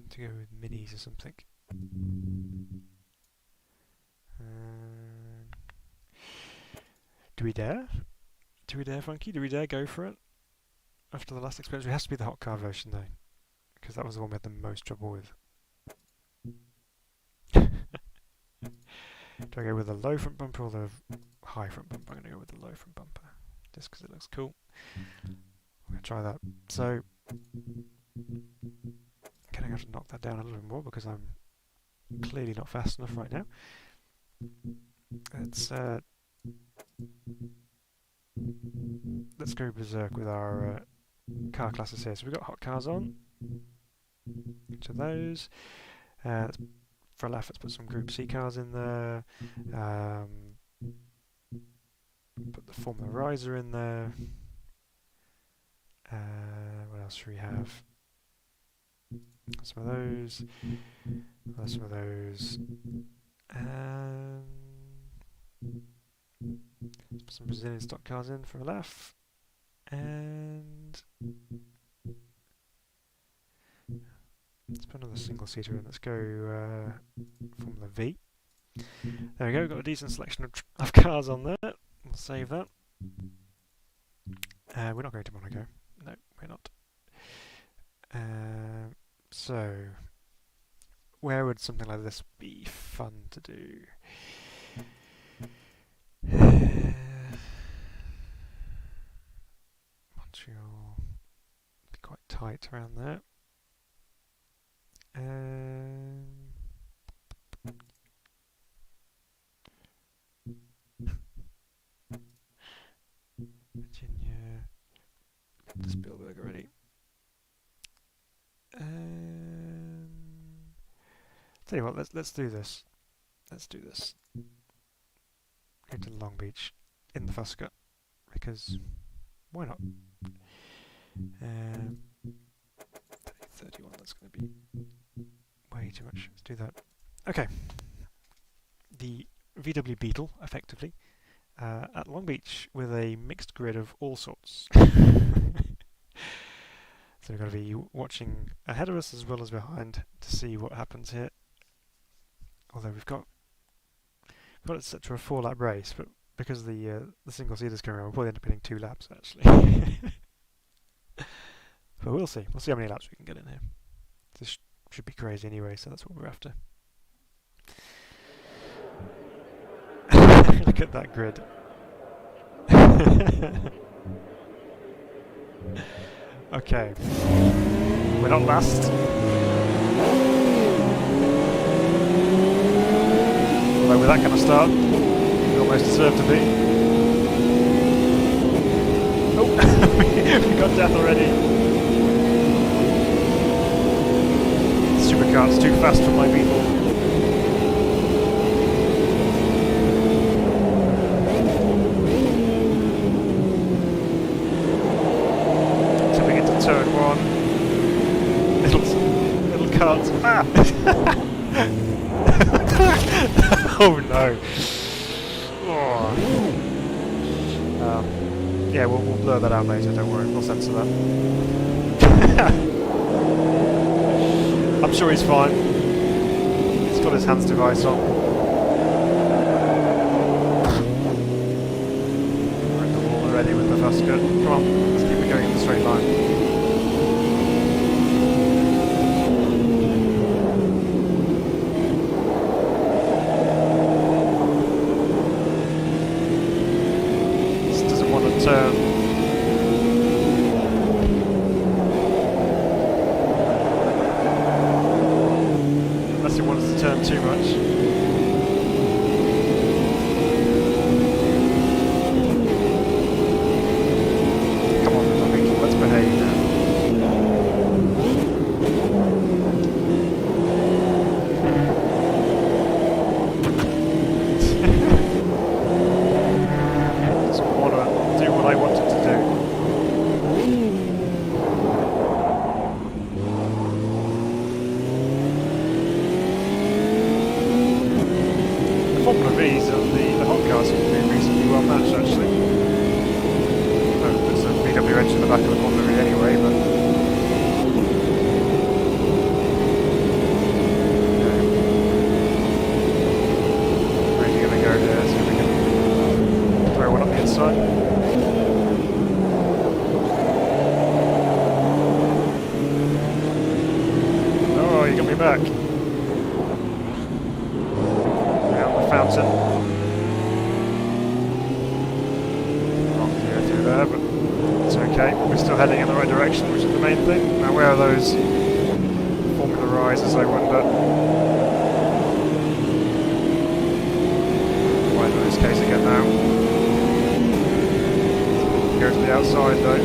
To go with minis or something. Do we dare? Do we dare, Funky? Do we dare go for it? After the last experience, it has to be the hot car version though, because that was the one we had the most trouble with. Do I go with the low front bumper or the high front bumper? I'm going to go with the low front bumper, just because it looks cool. I'm going to try that. So, I'm going to have to knock that down a little bit more because I'm clearly not fast enough right now. Let's go berserk with our car classes here. So we've got hot cars on. Each of those. For a laugh, let's put some Group C cars in there. Put the Formula Riser in there. What else should we have? Some of those. Some of those. Let's put some Brazilian stock cars in for a laugh. And let's put another single seater in. Let's go Formula V. There we go, got a decent selection of cars on there. We'll save that. We're not going to Monaco. No, we're not. So, where would something like this be fun to do? Montreal, be quite tight around there. Virginia, the Spielberg already. Tell you what, let's do this. Let's do this. Go to Long Beach in the Fusca, because why not? 31, that's going to be way too much. Let's do that. Okay. The VW Beetle, effectively, at Long Beach with a mixed grid of all sorts. So we're going to be watching ahead of us as well as behind to see what happens here. Although we've got it set to a 4-lap race, but because the single seaters coming around, we'll probably end up getting 2 laps actually. But we'll see. We'll see how many laps we can get in here. This should be crazy anyway, so that's what we're after. Look at that grid. Okay. We're not last. Although with that kind of start, we almost deserve to be. Oh! We got death already. Supercar's too fast for my Beetle. Turn 1. Little karts. Ah! Oh no. Oh. Yeah, we'll blur that out later, don't worry, we'll censor that. I'm sure he's fine. He's got his hands device on. We're in the wall already with the Fusca. Come on, let's keep it going in the straight line. Turn. too much. Come on, Dominic, let's behave now. Doesn't want to do what I want it to do. V's and the hot cars seem to be reasonably well matched actually. There's a VW engine in the back of the Formula V anyway, but where's he going to go here? So we can throw one up the inside. Oh, you got me back. Fountain. Wrong gear through there, but it's okay. We're still heading in the right direction, which is the main thing. Now, where are those Formula rises, I wonder? Right in this case again now. Go to the outside though.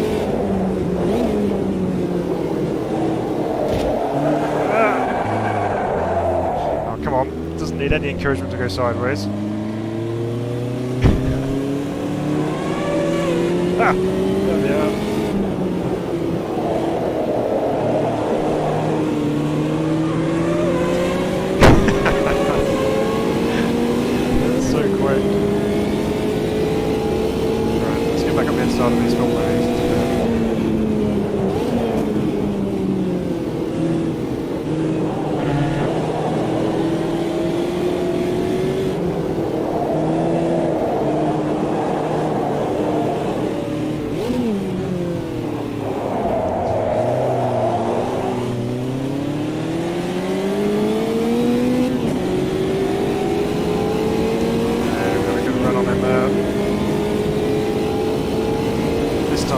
Oh, come on. Doesn't need any encouragement to go sideways. Ah! There we are. That's so quick. Right, let's get back up the inside of these films.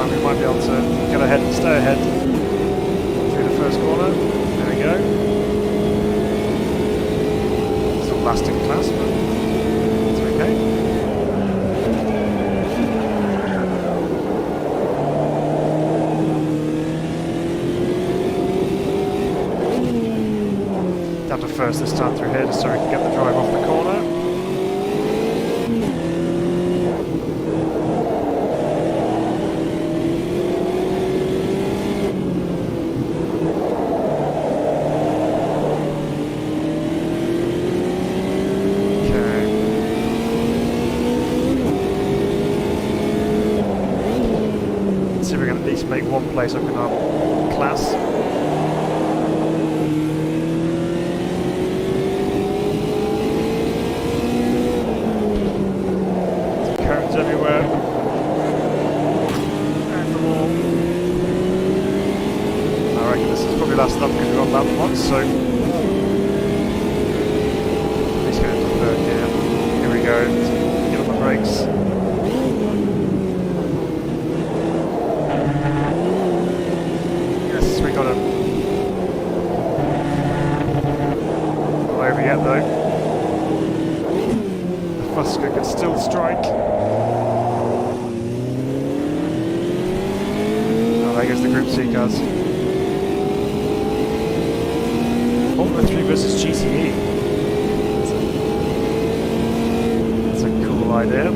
We might be able to get ahead and stay ahead through the first corner. There we go. Still last in class, but it's okay. Down to first this time through here, just so we can get the drive off the corner. See if we can at least make one place up in our class. Cones everywhere. And the wall. I reckon this is probably last up because we've got that once, so at least get into third gear. Here we go. Get on the brakes. We got him. Not over yet though. The Fusker can still strike. Oh, there goes the Group C cars. Formula 3 versus GTE. That's a cool idea.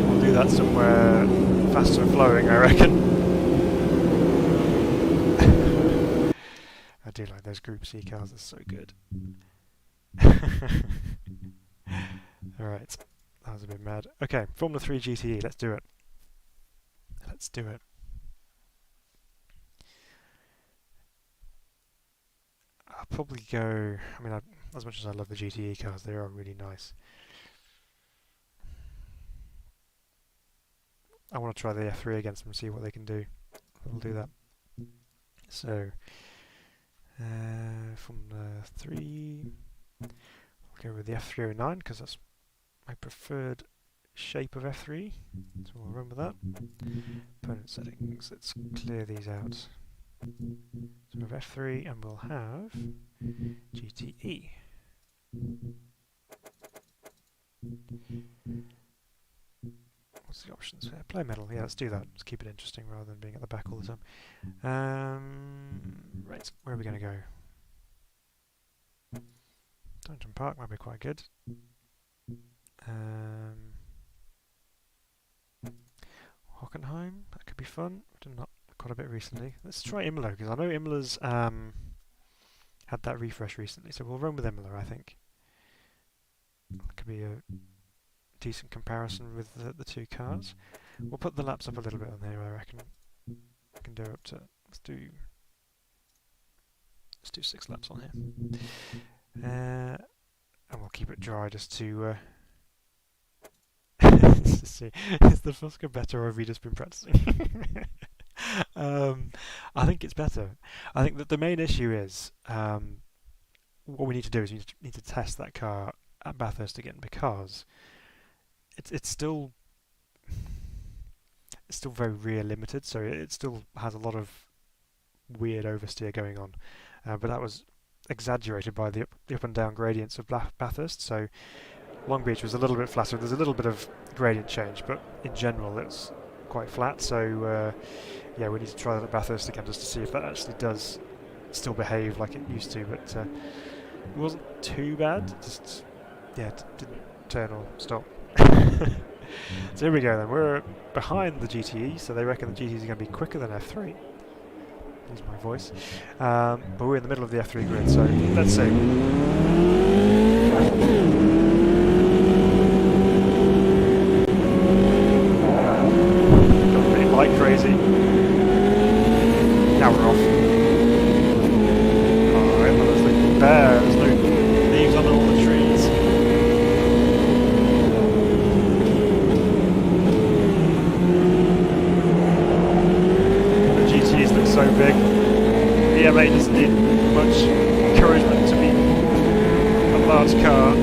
We'll do that somewhere faster flowing, I reckon. I do like those Group C cars, they're so good. Alright, that was a bit mad. Okay, Formula 3 GTE, let's do it. Let's do it. I'll probably go, I mean, as much as I love the GTE cars, they are really nice. I want to try the F3 against them and see what they can do. We'll do that. So, Formula 3, we'll go with the F309 because that's my preferred shape of F3, so we'll run with that. Opponent settings, let's clear these out. So we have F3 and we'll have GTE. What's the options here? Play metal. Yeah, let's do that. Let's keep it interesting rather than being at the back all the time. Right, where are we going to go? Donington Park might be quite good. Hockenheim, that could be fun. I've done that quite a bit recently. Let's try Imola, because I know Imola's had that refresh recently, so we'll run with Imola, I think. That could be a decent comparison with the two cars. We'll put the laps up a little bit on here, I reckon. I can do up to, let's do 6 laps on here. And we'll keep it dry just to see, is the Fusca better or have we just been practicing? I think it's better. I think that the main issue is what we need to do is we need to test that car at Bathurst again, because it's still very rear limited, so it still has a lot of weird oversteer going on, but that was exaggerated by the up and down gradients of Bathurst. So Long Beach was a little bit flatter. There's a little bit of gradient change, but in general it's quite flat. So yeah, we need to try that at Bathurst again just to see if that actually does still behave like it used to. But it wasn't too bad. Just yeah, it didn't turn or stop. So here we go then. We're behind the GTE, so they reckon the GTE is going to be quicker than F3. Use my voice. But we're in the middle of the F3 grid, so let's see. Like crazy. Now we're off. Alright, well, there's like there. There's no leaves on all the trees. The GTs look so big. The M8 doesn't need much encouragement to be a large car.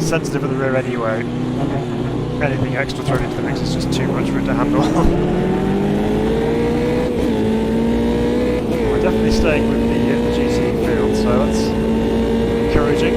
Sensitive at the rear anyway. Anything extra thrown into the mix is just too much for it to handle. We're definitely staying with the GC field, so that's encouraging.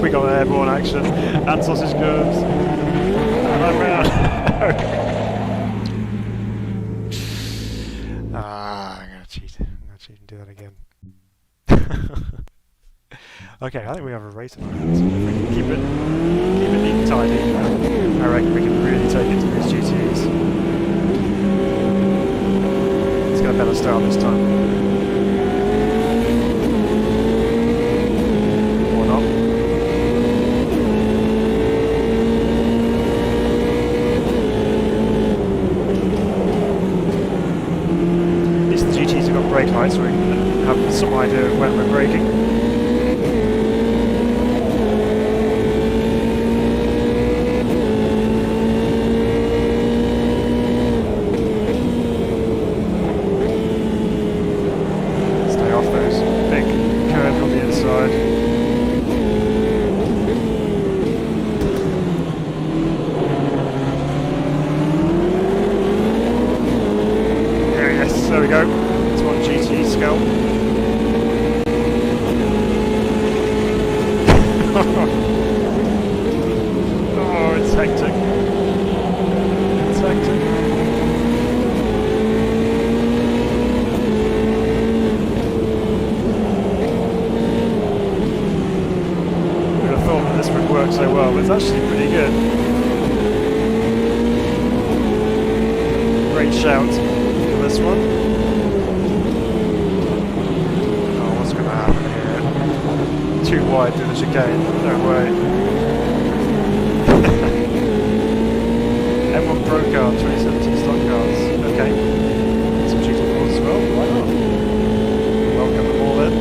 We got airborne action and sausage curves. And I'm round. I'm gonna cheat. I'm gonna cheat and do that again. Okay, I think we have a race in our hands. If we can keep it neat and tidy, I reckon we can really take it to these GTs. Let's get a better start this time. Brake lights so we can have some idea of when we're braking. Oh, it's hectic. It's hectic. I would have thought that this would work so well, but it's actually pretty good. Great shout for this one. Oh, what's going to happen here? Too wide through the chicane. No way. M1 Pro card, 2017 stock cards. Okay. Some GT4s as well. Why not? Welcome them all in.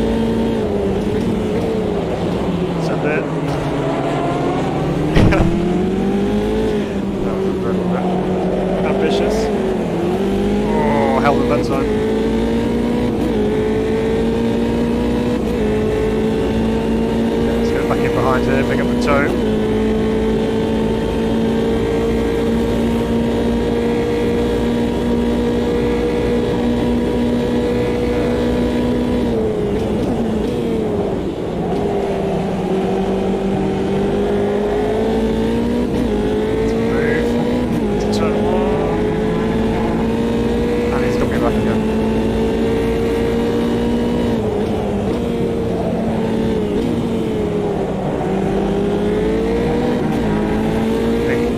Send it. That was a little bit ambitious. Oh, hell with that time. Let's go back in behind here, pick up the toe.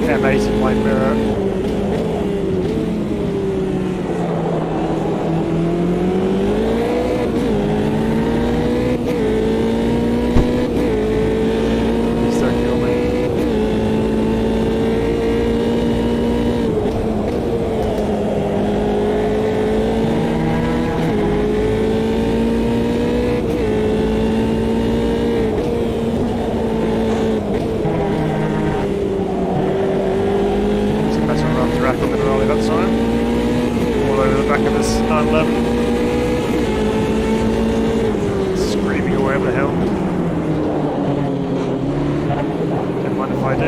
M8 in my mirror. Please don't kill me. Rack on the Raleigh that time. All over the back of this 911. Screaming away up the hill. Don't mind if I do.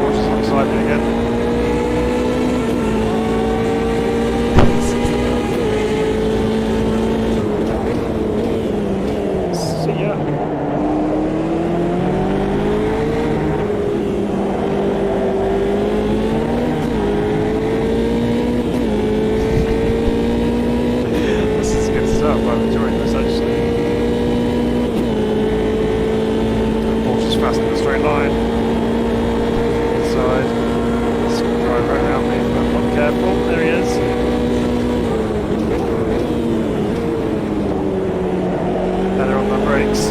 Watch this alongside me again. See ya. I'm enjoying this actually. Porsche's fast in a straight line. Inside. Let's drive right around me if I'm not careful. There he is. Better on my brakes.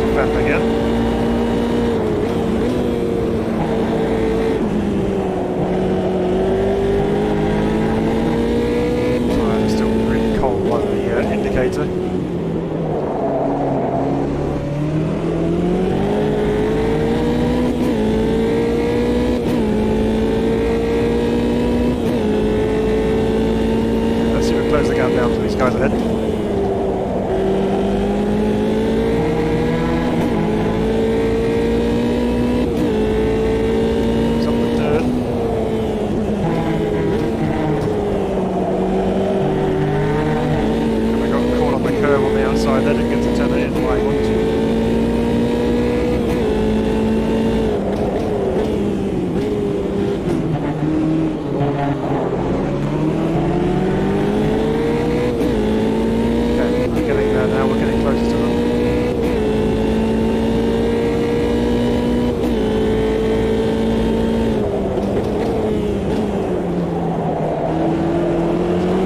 Defend again. Indicator. Let's see if we close the gap down to these guys ahead. Something to it. Curve on the outside, they didn't get to turn it in the way I want to. Okay, we're getting there now, we're getting closer to them.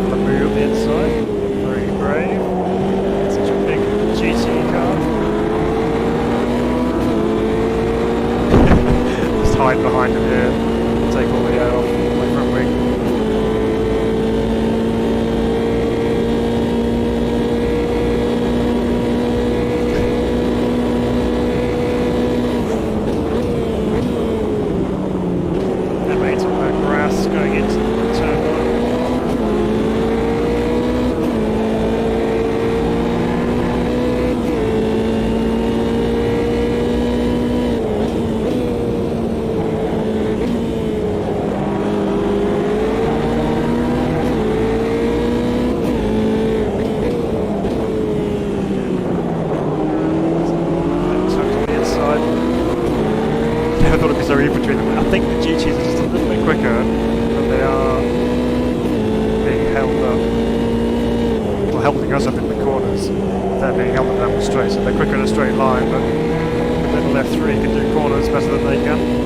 The move on the inside, very brave. GT car. Just hide behind him here. Take all the air off my front wing. M8 on the grass going into turn 1. think the GTs are just a little bit quicker, but they are being held up, or helping us up in the corners. They're being held up down the straight, so they're quicker in a straight line, but the little F3 can do corners better than they can.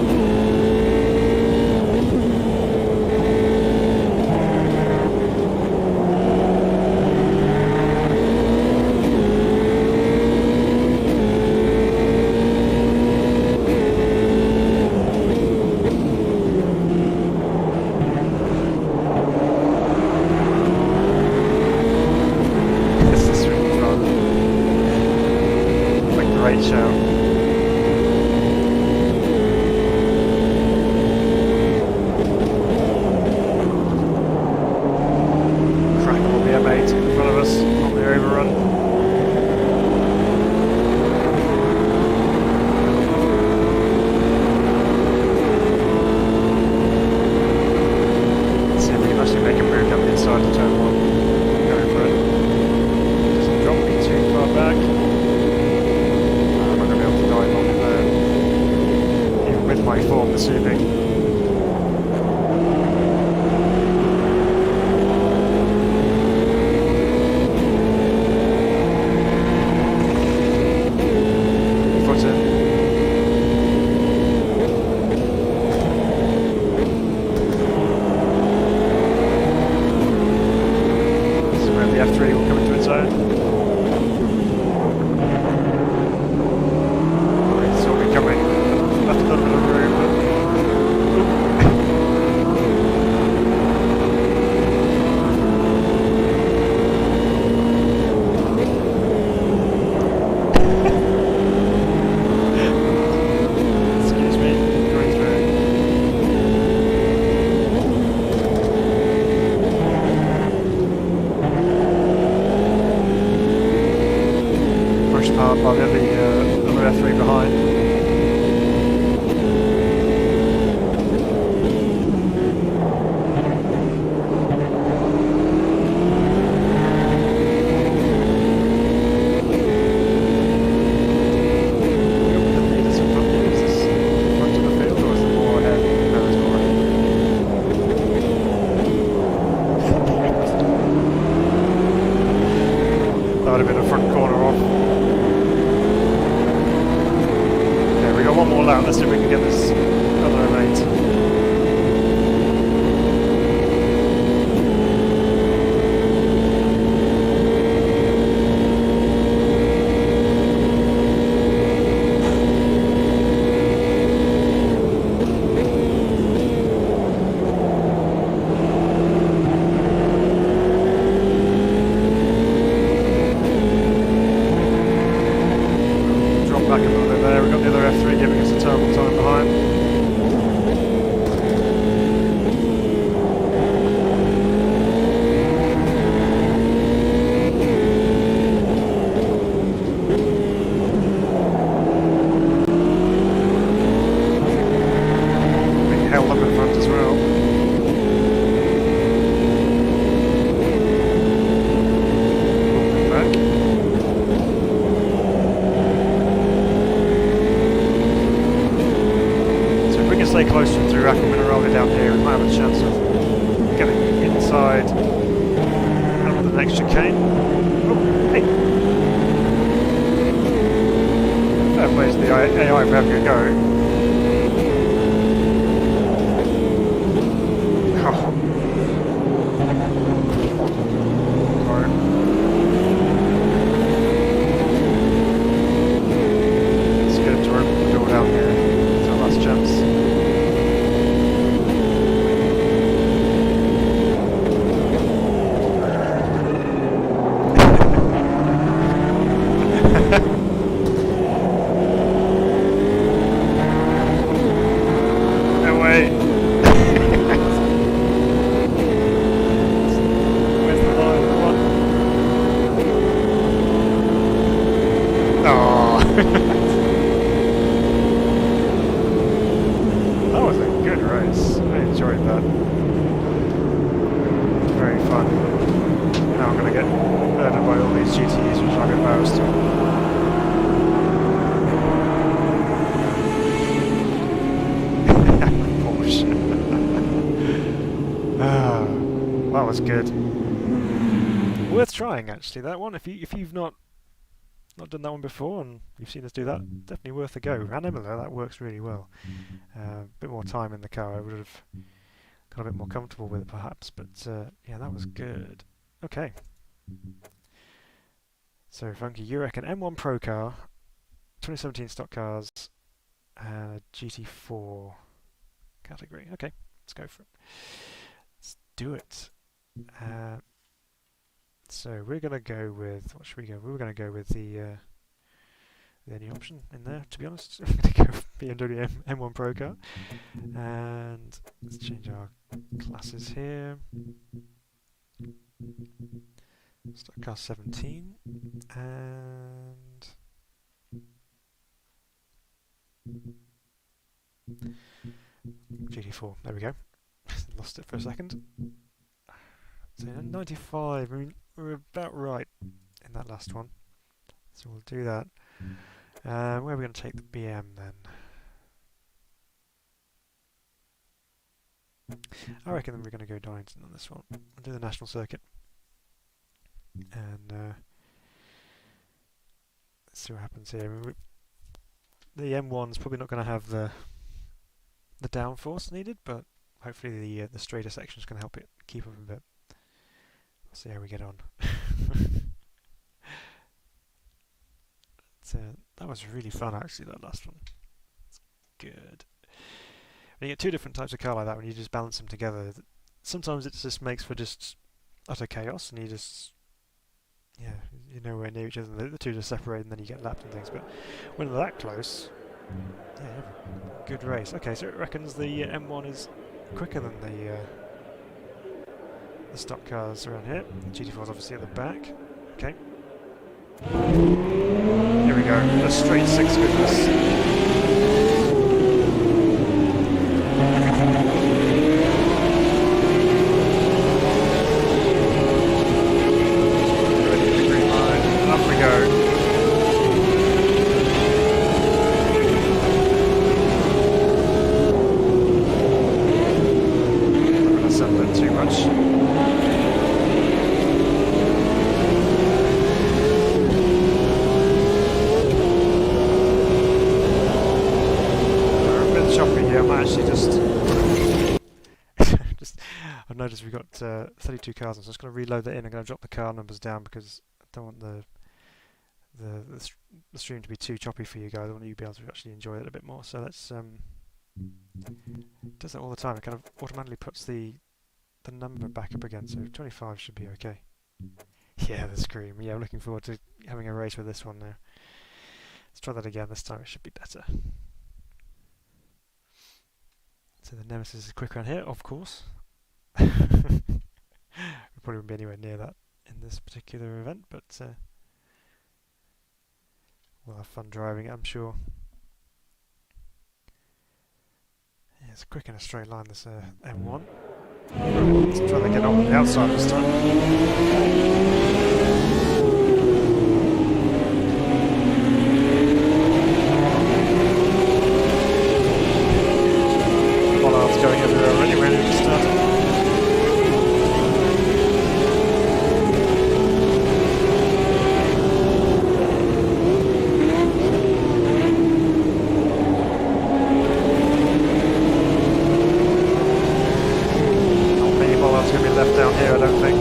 Great show. Crackle the M8 in front of us on the overrun. Let's see if we can actually make a move down the inside of turn 1. Go for it. Doesn't drop me too far back. With my form this evening. Foot in. This is where the F3 will come into its own. It's all becoming left a little bit of room, but excuse me, going through. Pushed hard by the other F3 behind. That would have been a front corner off. Okay, we got one more lap. Let's see if we can get this other M8. Back a little bit there, we've got the other F3 giving us a terrible time behind. Being held up in front as well. Back. Stay close to through Rack, I'm going to roll it down here. We might have a chance of getting inside under the next chicane. Oh, hey! Fair play to the AI for having a go. Oh. Sorry. Let's get him to open the door down here. It's our last chance. That was a good race. I enjoyed that. Very fun. Now I'm going to get murdered by all these GTs which I'll get embarrassed. was good. Worth trying, actually, that one. If you've not done that one before and you've seen us do that, definitely worth a go. And Emily, that works really well. A bit more time in the car, I would have got a bit more comfortable with it perhaps, but yeah, that was good. Okay. So Funky, you reckon M1 Pro car, 2017 stock cars, GT4 category. Okay, let's go for it. Let's do it. So we're going to go with, what should we go? We're going to go with the only option in there, to be honest. I'm going to go with BMW M1 Pro car. And let's change our classes here. Stock car 17. And GT4, there we go. Lost it for a second. So 95, I mean, we're about right in that last one. So we'll do that. Where are we going to take the BM then? I reckon we're going to go Donington on this one. We'll do the national circuit. And let's see what happens here. I mean, the M1's probably not going to have the downforce needed, but hopefully the straighter section is going to help it keep up a bit. We'll see how we get on. That was really fun, actually, that last one. It's good. When you get two different types of car like that, when you just balance them together, sometimes it just makes for just utter chaos, and you just, yeah, you're nowhere near each other, and the two just separate, and then you get lapped and things. But when they're that close, yeah, good race. Okay, so it reckons the M1 is quicker than the stock cars around here. GT4 is obviously at the back. Okay. Here we go. The straight six goodness. Ready for the green line. Off we go. I'm not going to settle it too much. I've noticed we've got 32 cars, so I'm just going to reload that in. I'm going to drop the car numbers down because I don't want the stream to be too choppy for you guys. I want you to be able to actually enjoy it a bit more. So let's it does that all the time. It kind of automatically puts the number back up again. So 25 should be okay. Yeah, the scream. Yeah, I'm looking forward to having a race with this one now. Let's try that again. This time it should be better. So the Nemesis is quicker on here, of course. We probably wouldn't be anywhere near that in this particular event, but we'll have fun driving it, I'm sure. Yeah, it's quick in a straight line, this M1. Let's try to get on the outside this time. Going everywhere already, ready to start it. Not many bollards going to be left down here, I don't think.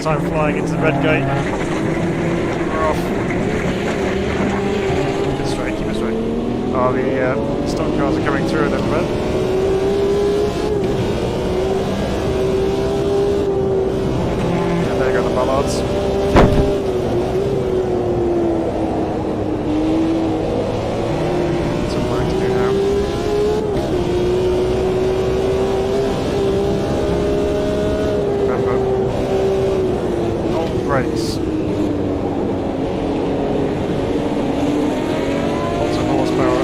time flying into the red gate. We're off. Keep it straight, keep it straight. Oh, the stock cars are coming through a little bit. And there go the bollards. Some work to do now. Brakes. Lots of horsepower.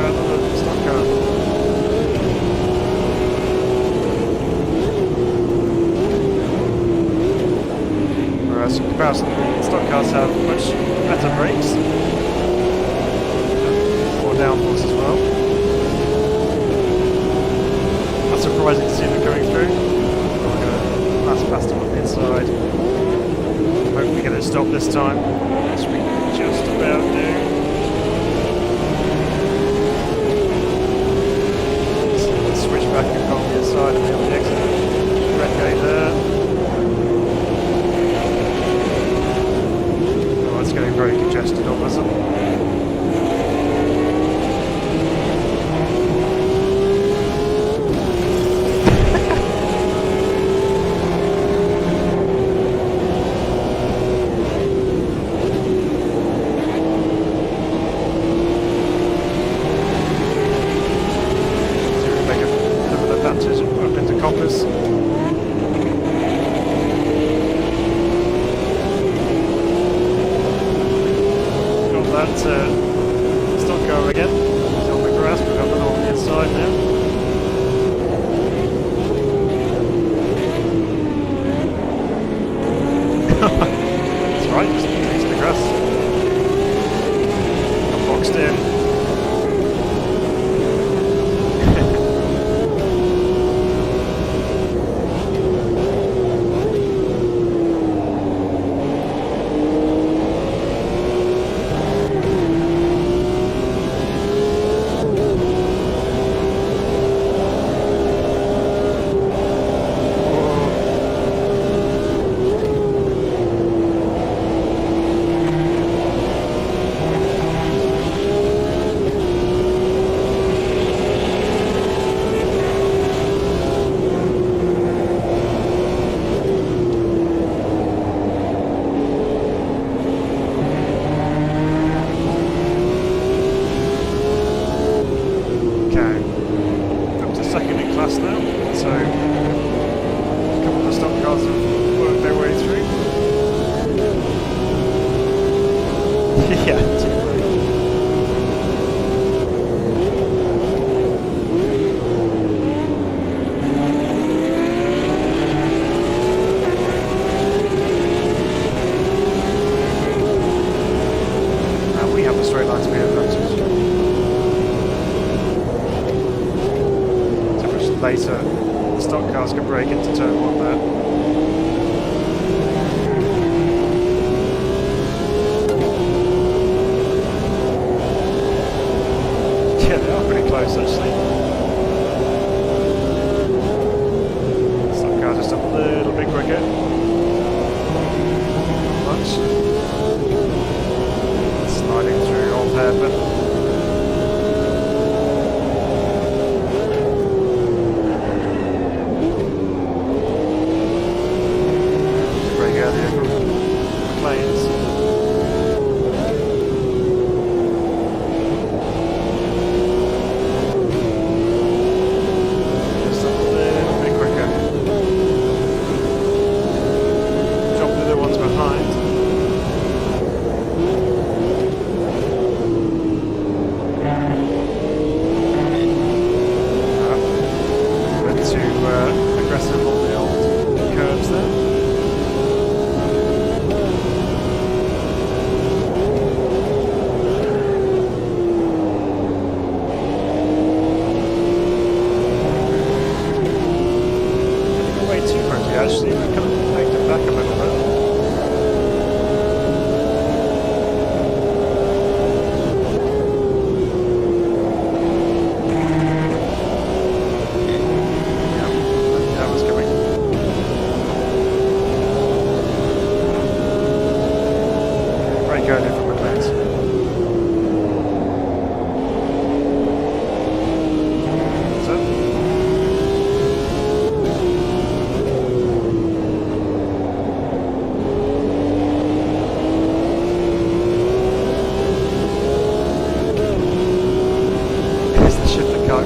Another stock car. Whereas in comparison, stock cars have much better brakes. More downforce as well. Not surprising to see them going through. We're going to blast past them on the inside. Hopefully get it stopped this time. Yes, we can just about do. Switch back and go on the inside and be on the exit. Red gate there. It's getting very congested, obviously. Make a bit of an advantage up into Compass. That stock car again. He's on the grass, we've got one on the inside now. That's right, just next to the grass. I'm boxed in. Later, the stock cars can break into turn one there. Yeah, they are pretty close actually. Stock cars just a little bit quicker. Not much. Sliding through old hairpin.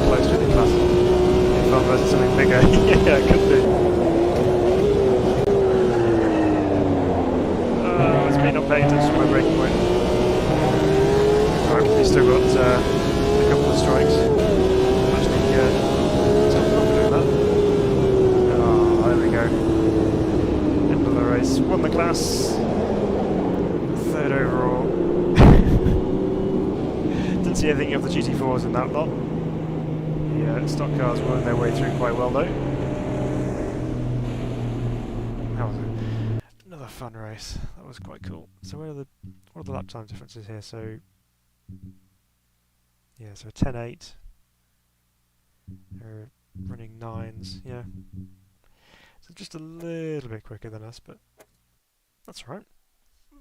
close to any class. If I'm versus something bigger, yeah, it could be. Oh, it's me not paying attention to my braking point. Alright, we've still got a couple of strikes. Actually, top off doing that. Oh, there we go. End of the race. Won the class. Third overall. Didn't see anything of the GT4s in that lot. The stock cars worked their way through quite well though. That was another fun race. That was quite cool. So what are the lap time differences here? So yeah, so 10.8. They're running 9s, yeah. So just a little bit quicker than us, but that's alright.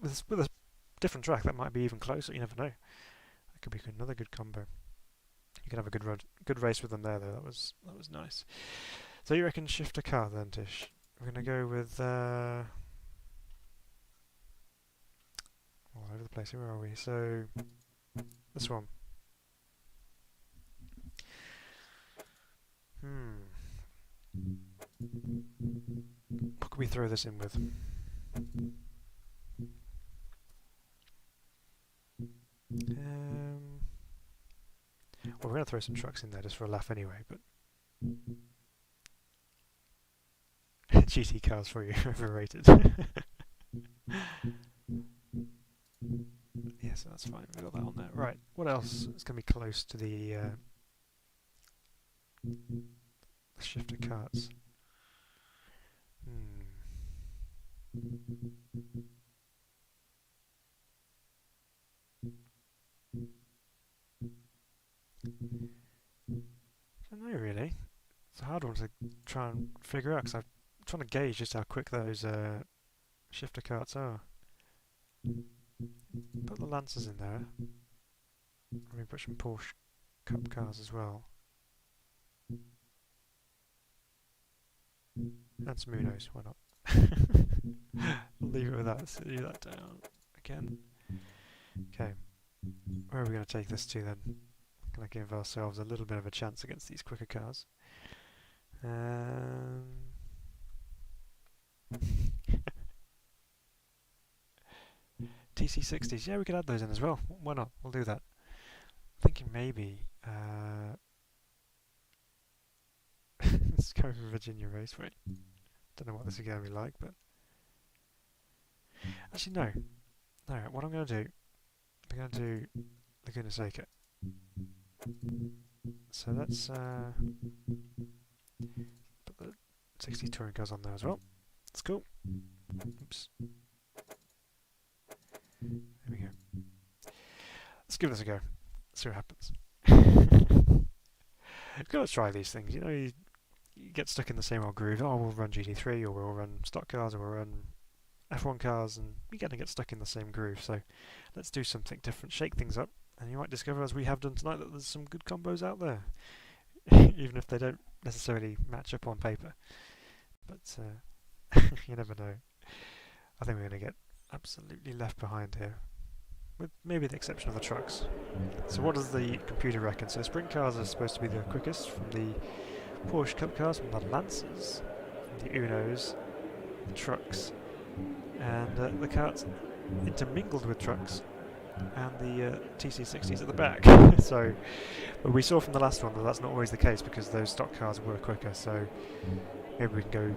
With a different track, that might be even closer. You never know. That could be another good combo. You can have a good race with them there, though. That was nice. So you reckon shift a car then, Tish? We're gonna go with all over the place. Where are we? So this one. What can we throw this in with? Well, we're going to throw some trucks in there just for a laugh anyway, but GT cars for you, overrated. Yeah, so that's fine, we've got that on there. Right, what else? It's going to be close to the shifter karts. I don't know really. It's a hard one to try and figure out because I'm trying to gauge just how quick those shifter karts are. Put the Lancers in there. Maybe put some Porsche Cup cars as well. And some Unos, why not? We'll leave it with that. So do that down again. Okay. Where are we going to take this to then? Going to give ourselves a little bit of a chance against these quicker cars. TC60s, yeah, we could add those in as well. Why not? We'll do that. Thinking maybe let's go for Virginia Raceway. Don't know what this is going to be like, but actually no. No, what I'm going to do, I'm going to do Laguna Seca. So let's put the 60 touring cars on there as well. That's cool. Oops. There we go. Let's give this a go. See what happens. You've got to try these things. You know, you get stuck in the same old groove. Oh, we'll run GT3, or we'll run stock cars, or we'll run F1 cars, and you're going to get stuck in the same groove. So let's do something different, shake things up, and you might discover, as we have done tonight, that there's some good combos out there, even if they don't necessarily match up on paper. But you never know. I think we're going to get absolutely left behind here, with maybe the exception of the trucks. So what does the computer reckon? So sprint cars are supposed to be the quickest from the Porsche Cup cars, from the Lancers, from the Unos, the trucks, and the karts intermingled with trucks, and the TC60s at the back. So but we saw from the last one that that's not always the case, because those stock cars were quicker, so maybe we can go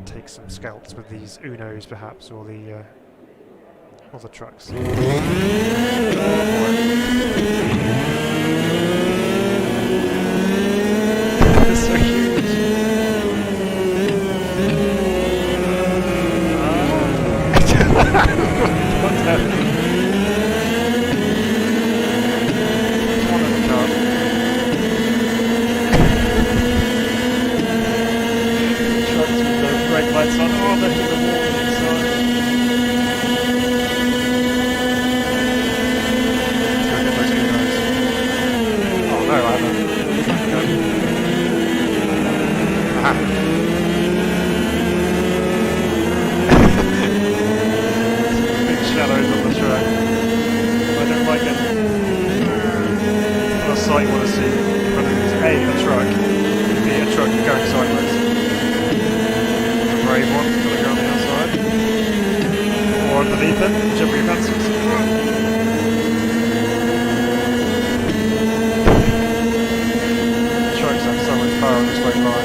take some scalps with these Unos perhaps, or the trucks. So huge. What's happening? Trucks with the brake lights on. Oh, they're to the wall inside. No, I haven't. Aha. Big shadows on the track. I don't like it. What a sight you want to see in front of you. a truck. It'd be a truck going sideways. A brave one, gotta go on the outside. Or underneath it, whichever you fancy. Trucks have so much power on this way by.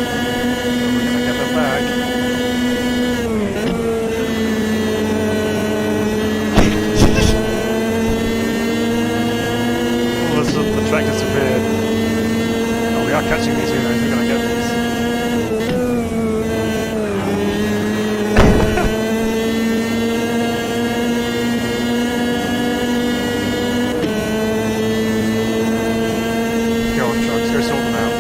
So we're gonna get them back. All of a sudden the track disappeared. Oh, we are catching these heroes, we're gonna get these. Go on trucks, go sort them out.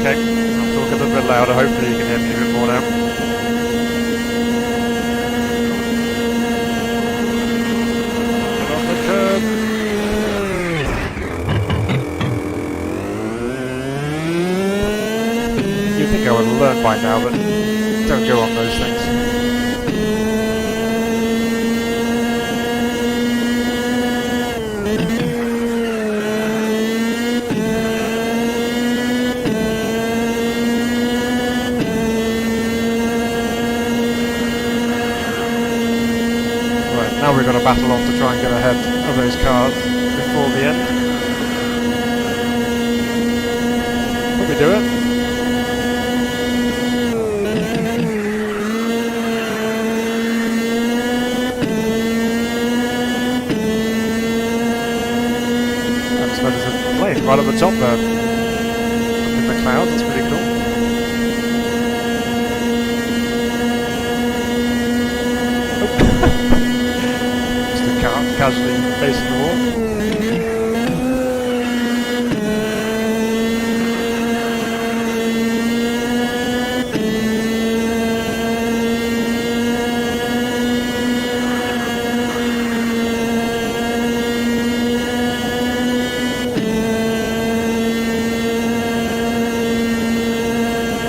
Okay, I'll talk a little bit louder, hopefully you can hear me a bit more now. Get off the curb! You'd think I would have learned by now, but don't go on those things. Now we've got to battle on to try and get ahead of those cars before the end. Hope we do it. That's better than the plane right at the top there. Up in the clouds, that's pretty cool. Casually facing the wall.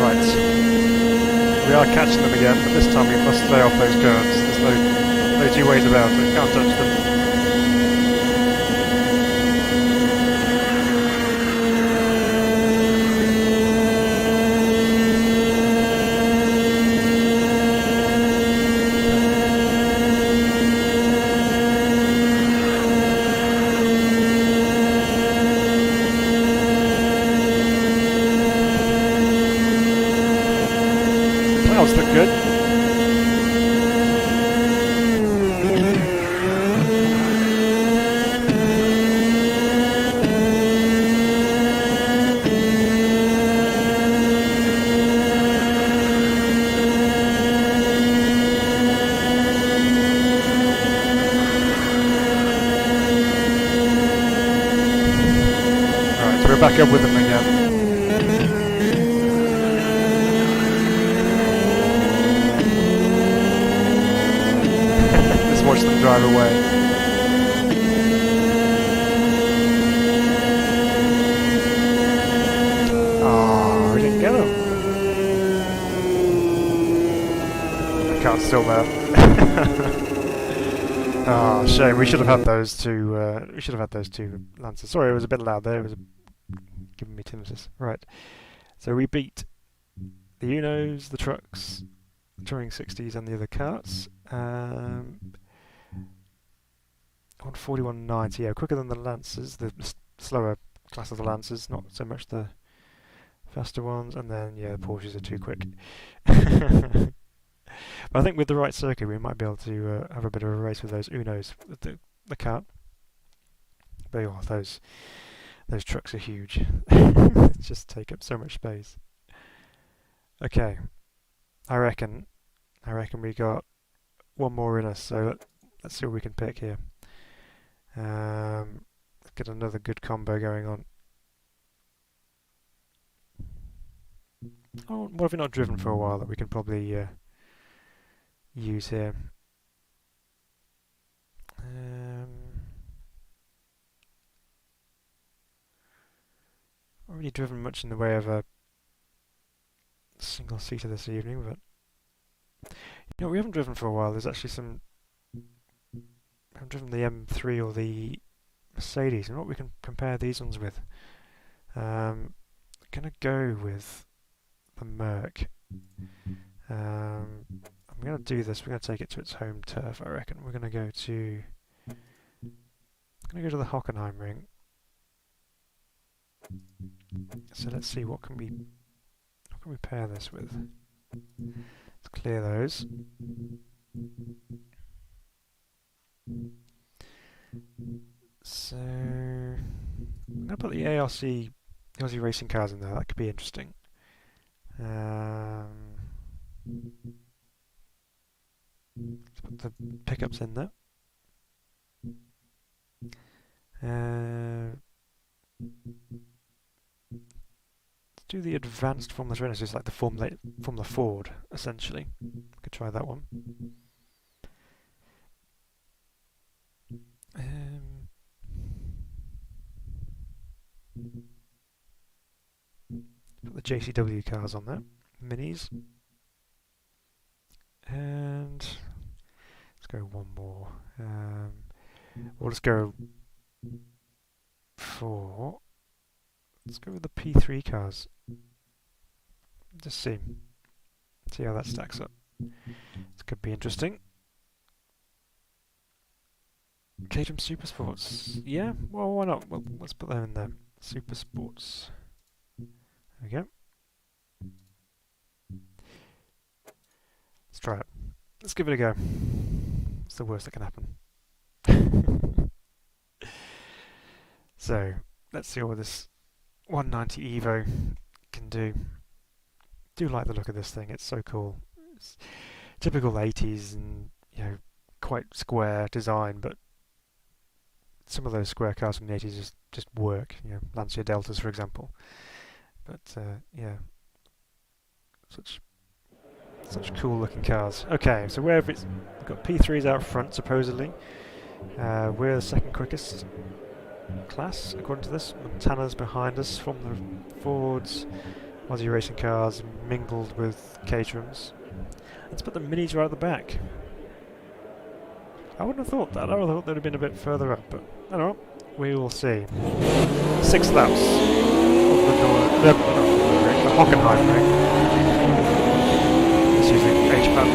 Right. We are catching them again, but this time we must stay off those curves. There's no two ways about it. Can't touch them. Clouds look good. Right, so we're back up with them again. Watch them drive away. Oh, we didn't get them. The cart's still there. Oh, shame. We should have had those two. We should have had those two Lancers. Sorry, it was a bit loud there. It was giving me tinnitus. Right. So we beat the Unos, the trucks, the Touring 60s, and the other karts. 141.90, yeah, quicker than the Lancers, the slower class of the Lancers, not so much the faster ones, and then, yeah, the Porsches are too quick. But I think with the right circuit we might be able to have a bit of a race with those Unos, the kart. But oh, those trucks are huge. They just take up so much space. Okay, I reckon we got one more in us, so let's see what we can pick here. Let's get another good combo going on. Oh, what have we not driven for a while that we can probably use here? Not really driven much in the way of a single seater this evening, but you know, we haven't driven for a while. There's actually some. I haven't driven the M3 or the Mercedes, and what we can compare these ones with. I'm gonna go with the Merc. I'm gonna do this. We're gonna take it to its home turf. I reckon we're gonna go to. The Hockenheim ring. So let's see what can we pair this with. Let's clear those. So I'm gonna put the ARC, the Aussie racing cars in there. That could be interesting. Let's put the pickups in there. do the advanced Formula Trainer, so it's like the Formula Ford, essentially. Could try that one. Put the JCW cars on there, minis. And let's go one more. We'll just go for... Let's go with the P3 cars. Just see how that stacks up. This could be interesting. Caterham Super Sports. Yeah, well, why not? Well, let's put them in there. Super Sports. There we go. Let's try it. Let's give it a go. What's the worst that can happen? So, let's see what this 190 Evo can do. Do like the look of this thing, it's so cool. It's typical 80s and, you know, quite square design, but some of those square cars from the 80s just work, you know, Lancia Deltas for example. But yeah, such cool looking cars. Okay, so we've got P3s out front supposedly. We're the second quickest class according to this. Montana's behind us, from the Fords, Aussie racing cars mingled with Caterhams. Let's put the minis right at the back. I wouldn't have thought that. I would have thought they'd have been a bit further up, but I don't know. We will see. 6 laps of the Hockenheim ring. It's using HPAP.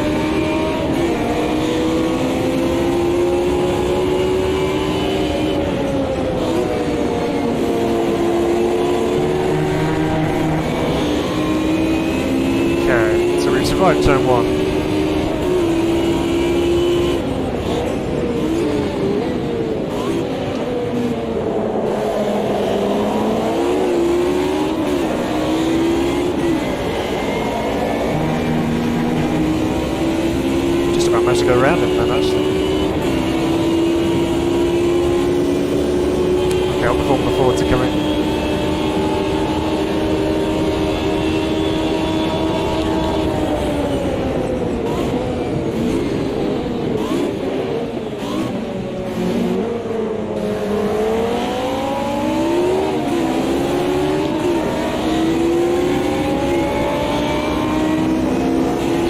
Okay, so we've survived turn 1. Managed to go around him then, actually. Okay, I'll perform the Fords are coming.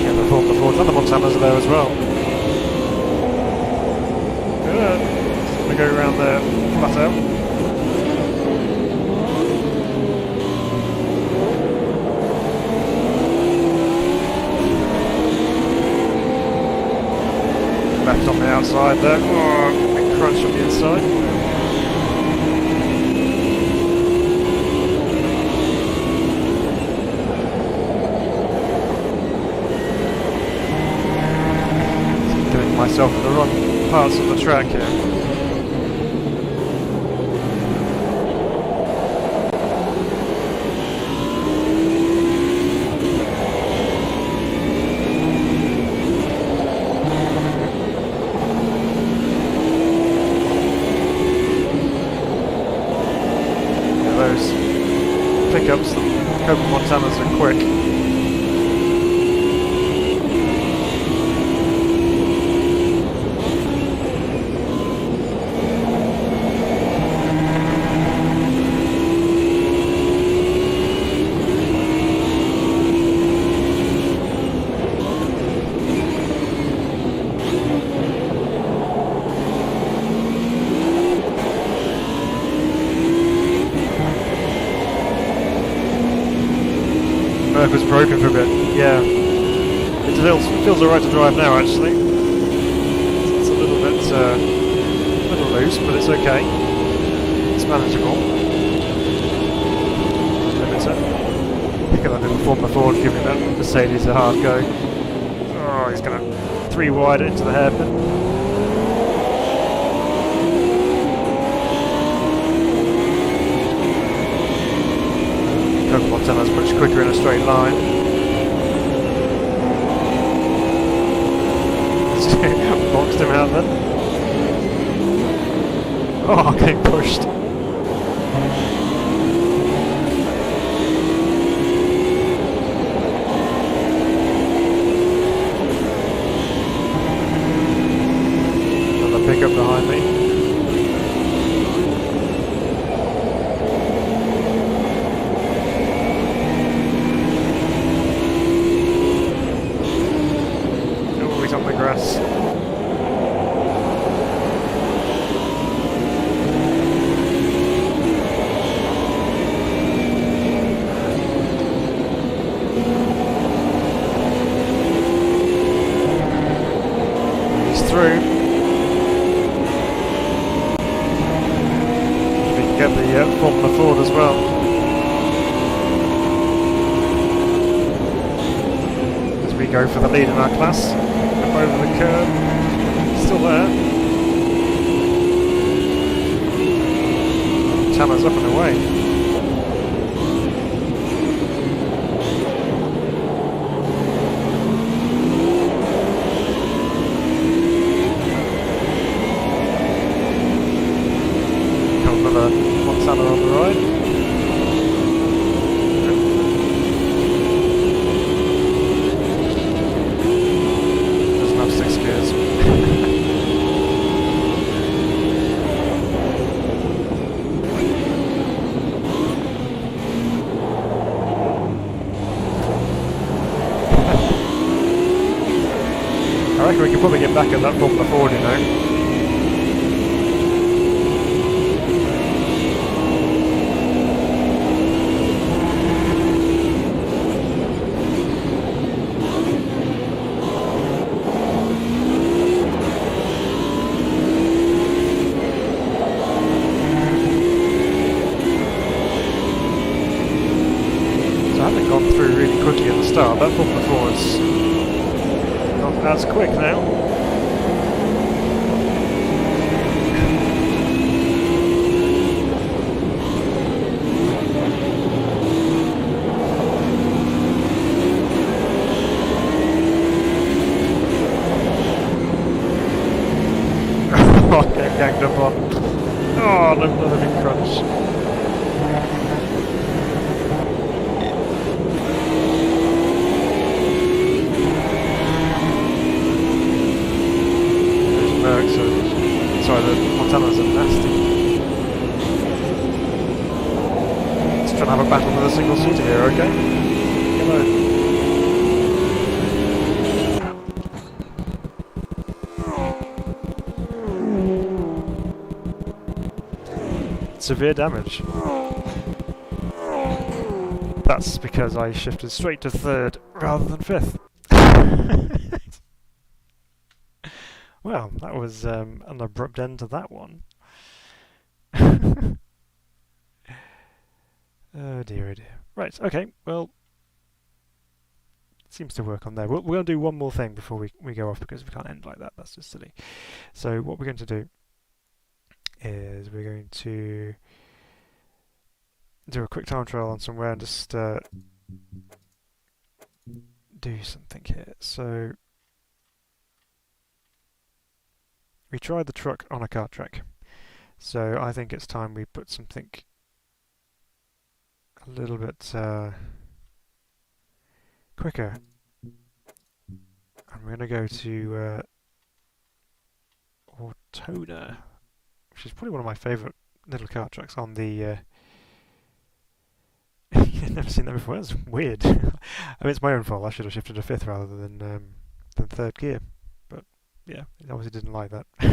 Yeah, the Fords and the Montanas are there as well. Go around there, flat out. Left on the outside there. Oh, big crunch on the inside. Doing myself in the wrong parts of the track here. Pickups, the Copa Montanas are quick. Was broken for a bit, yeah. It feels alright to drive now, actually. It's a little loose, but it's okay. It's manageable. Limiter. Pick up that little Formula Ford, giving that Mercedes a hard go. Oh, he's going to 3 wide into the hairpin. Montana's much quicker in a straight line. Boxed him out then. Oh, getting pushed. Formula Ford as well. As we go for the lead in our class. Up over the curb. Still there. Tanner's up and away. Montana on the right. Doesn't have 6 gears. I reckon we could probably get back at that Formula Ford, you know. Gone through really quickly at the start. That Formula Ford's not as quick now. Oh, getting ganged up on. Oh, another big crunch. Sorry, the Montanas are nasty. Let's try and have a battle with a single seater here, okay? Hello. Severe damage. That's because I shifted straight to 3rd rather than 5th. Well, that was an abrupt end to that one. Oh dear, oh dear. Right, okay, well, seems to work on there. We're going to do one more thing before we go off, because we can't end like that. That's just silly. So what we're going to do is we're going to do a quick time trial on somewhere and just do something here. So we tried the truck on a kart track, so I think it's time we put something a little bit quicker. And we're going to go to Automobilista, which is probably one of my favourite little kart tracks on the... I've never seen that before, that's weird. I mean, it's my own fault, I should have shifted to 5th rather than 3rd gear. Yeah, it obviously didn't like that. So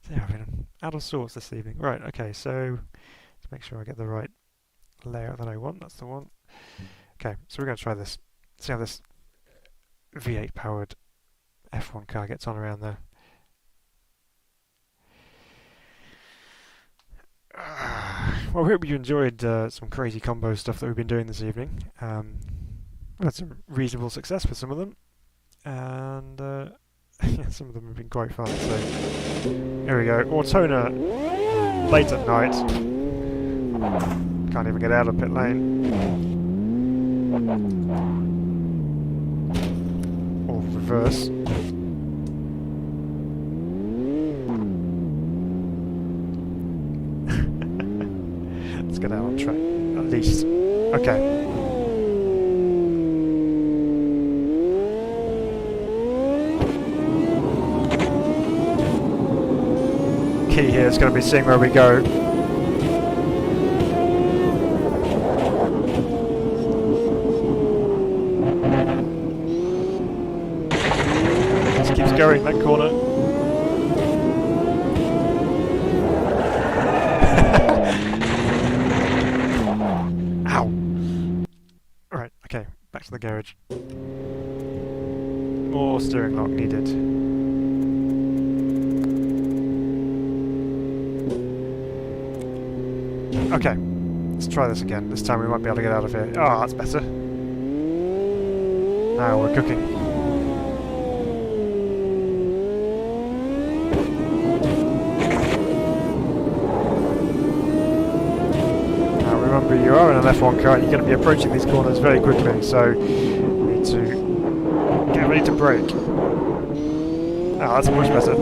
yeah, I've been out of sorts this evening. Right, okay, so let's make sure I get the right layout that I want. That's the one. Okay, so we're going to try this. See how this V8 powered F1 car gets on around there. Well, we hope you enjoyed some crazy combo stuff that we've been doing this evening. We've had some reasonable success with some of them. And yeah, some of them have been quite fun. So here we go, Autona, late at night. Can't even get out of pit lane. Or reverse. Let's get out on track, at least. Okay. Key here is going to be seeing where we go. Just keeps going that corner. Ow! Alright, okay, back to the garage. More steering lock needed. Okay, let's try this again. This time we might be able to get out of here. Oh, that's better. Now we're cooking. Now remember, you are in an F1 car, you're going to be approaching these corners very quickly, so you need to get ready to brake. Oh, that's much better.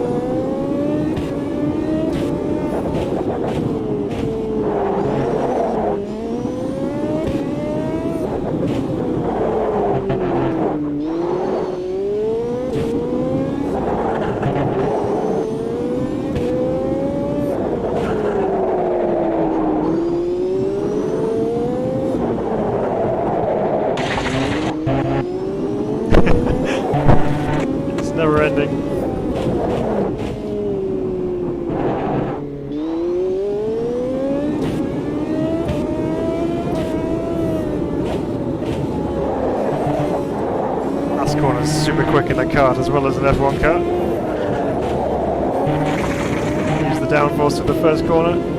It's never ending. Last corner's super quick in a kart as well as an F1 car. Use the downforce to the first corner.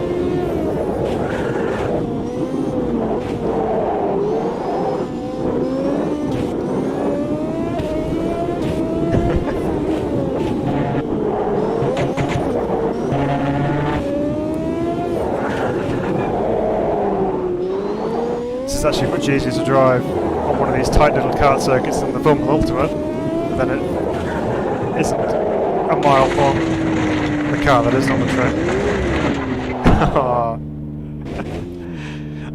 It's actually much easier to drive on one of these tight little kart circuits than the Formula Ultimate, but then it isn't a mile long, the car that is on the track.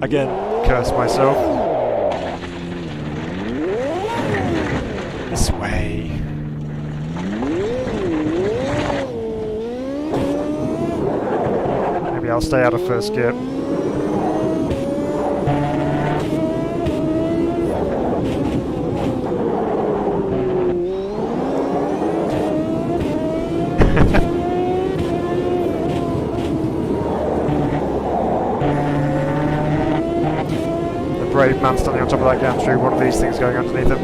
Again, curse myself. This way. Maybe I'll stay out of first gear. Brave man standing on top of that gantry, one of these things going underneath him.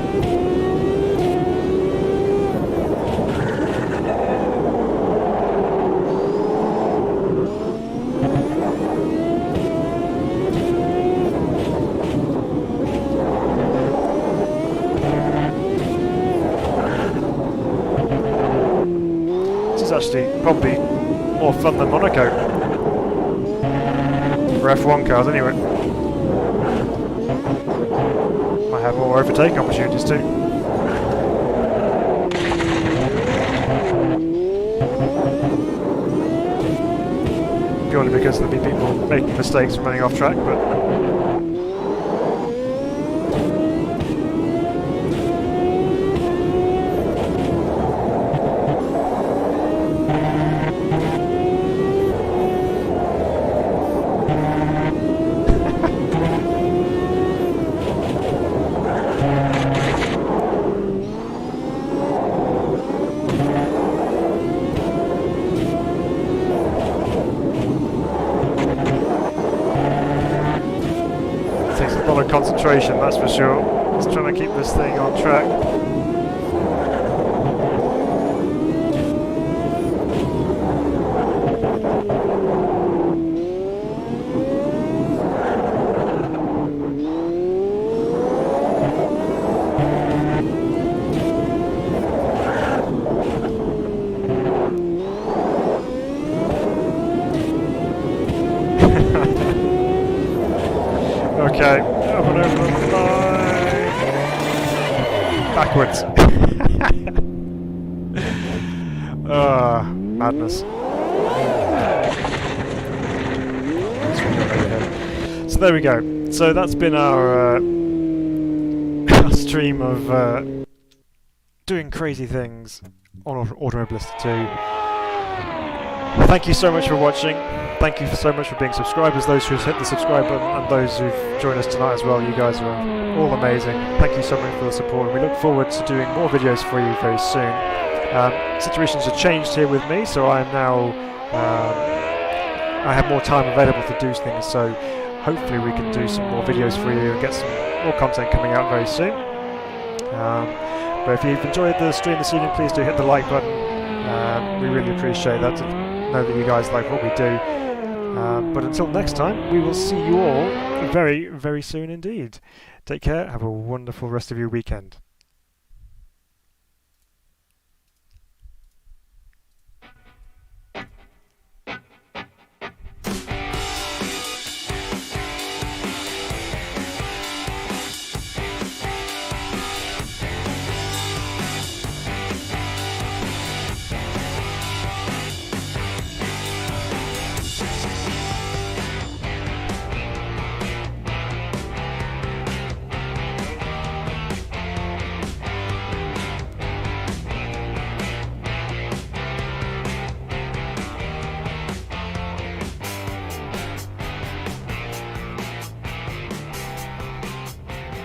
This is actually probably more fun than Monaco. For F1 cars anyway. I have more overtaking opportunities too. Purely because there'll be people making mistakes running off track, but concentration, that's for sure. Just trying to keep this thing on track. Okay, up and over the line. Backwards. Madness. So there we go. So that's been our stream of doing crazy things on Automobilista 2. Thank you so much for watching. Thank you so much for being subscribers, those who've hit the subscribe button and those who've joined us tonight as well. You guys are all amazing. Thank you so much for the support. We look forward to doing more videos for you very soon. Situations have changed here with me, so I am now I have more time available to do things, so hopefully we can do some more videos for you and get some more content coming out very soon. But if you've enjoyed the stream this evening, please do hit the like button. We really appreciate that, to know that you guys like what we do. But until next time, we will see you all very, very soon indeed. Take care. Have a wonderful rest of your weekend.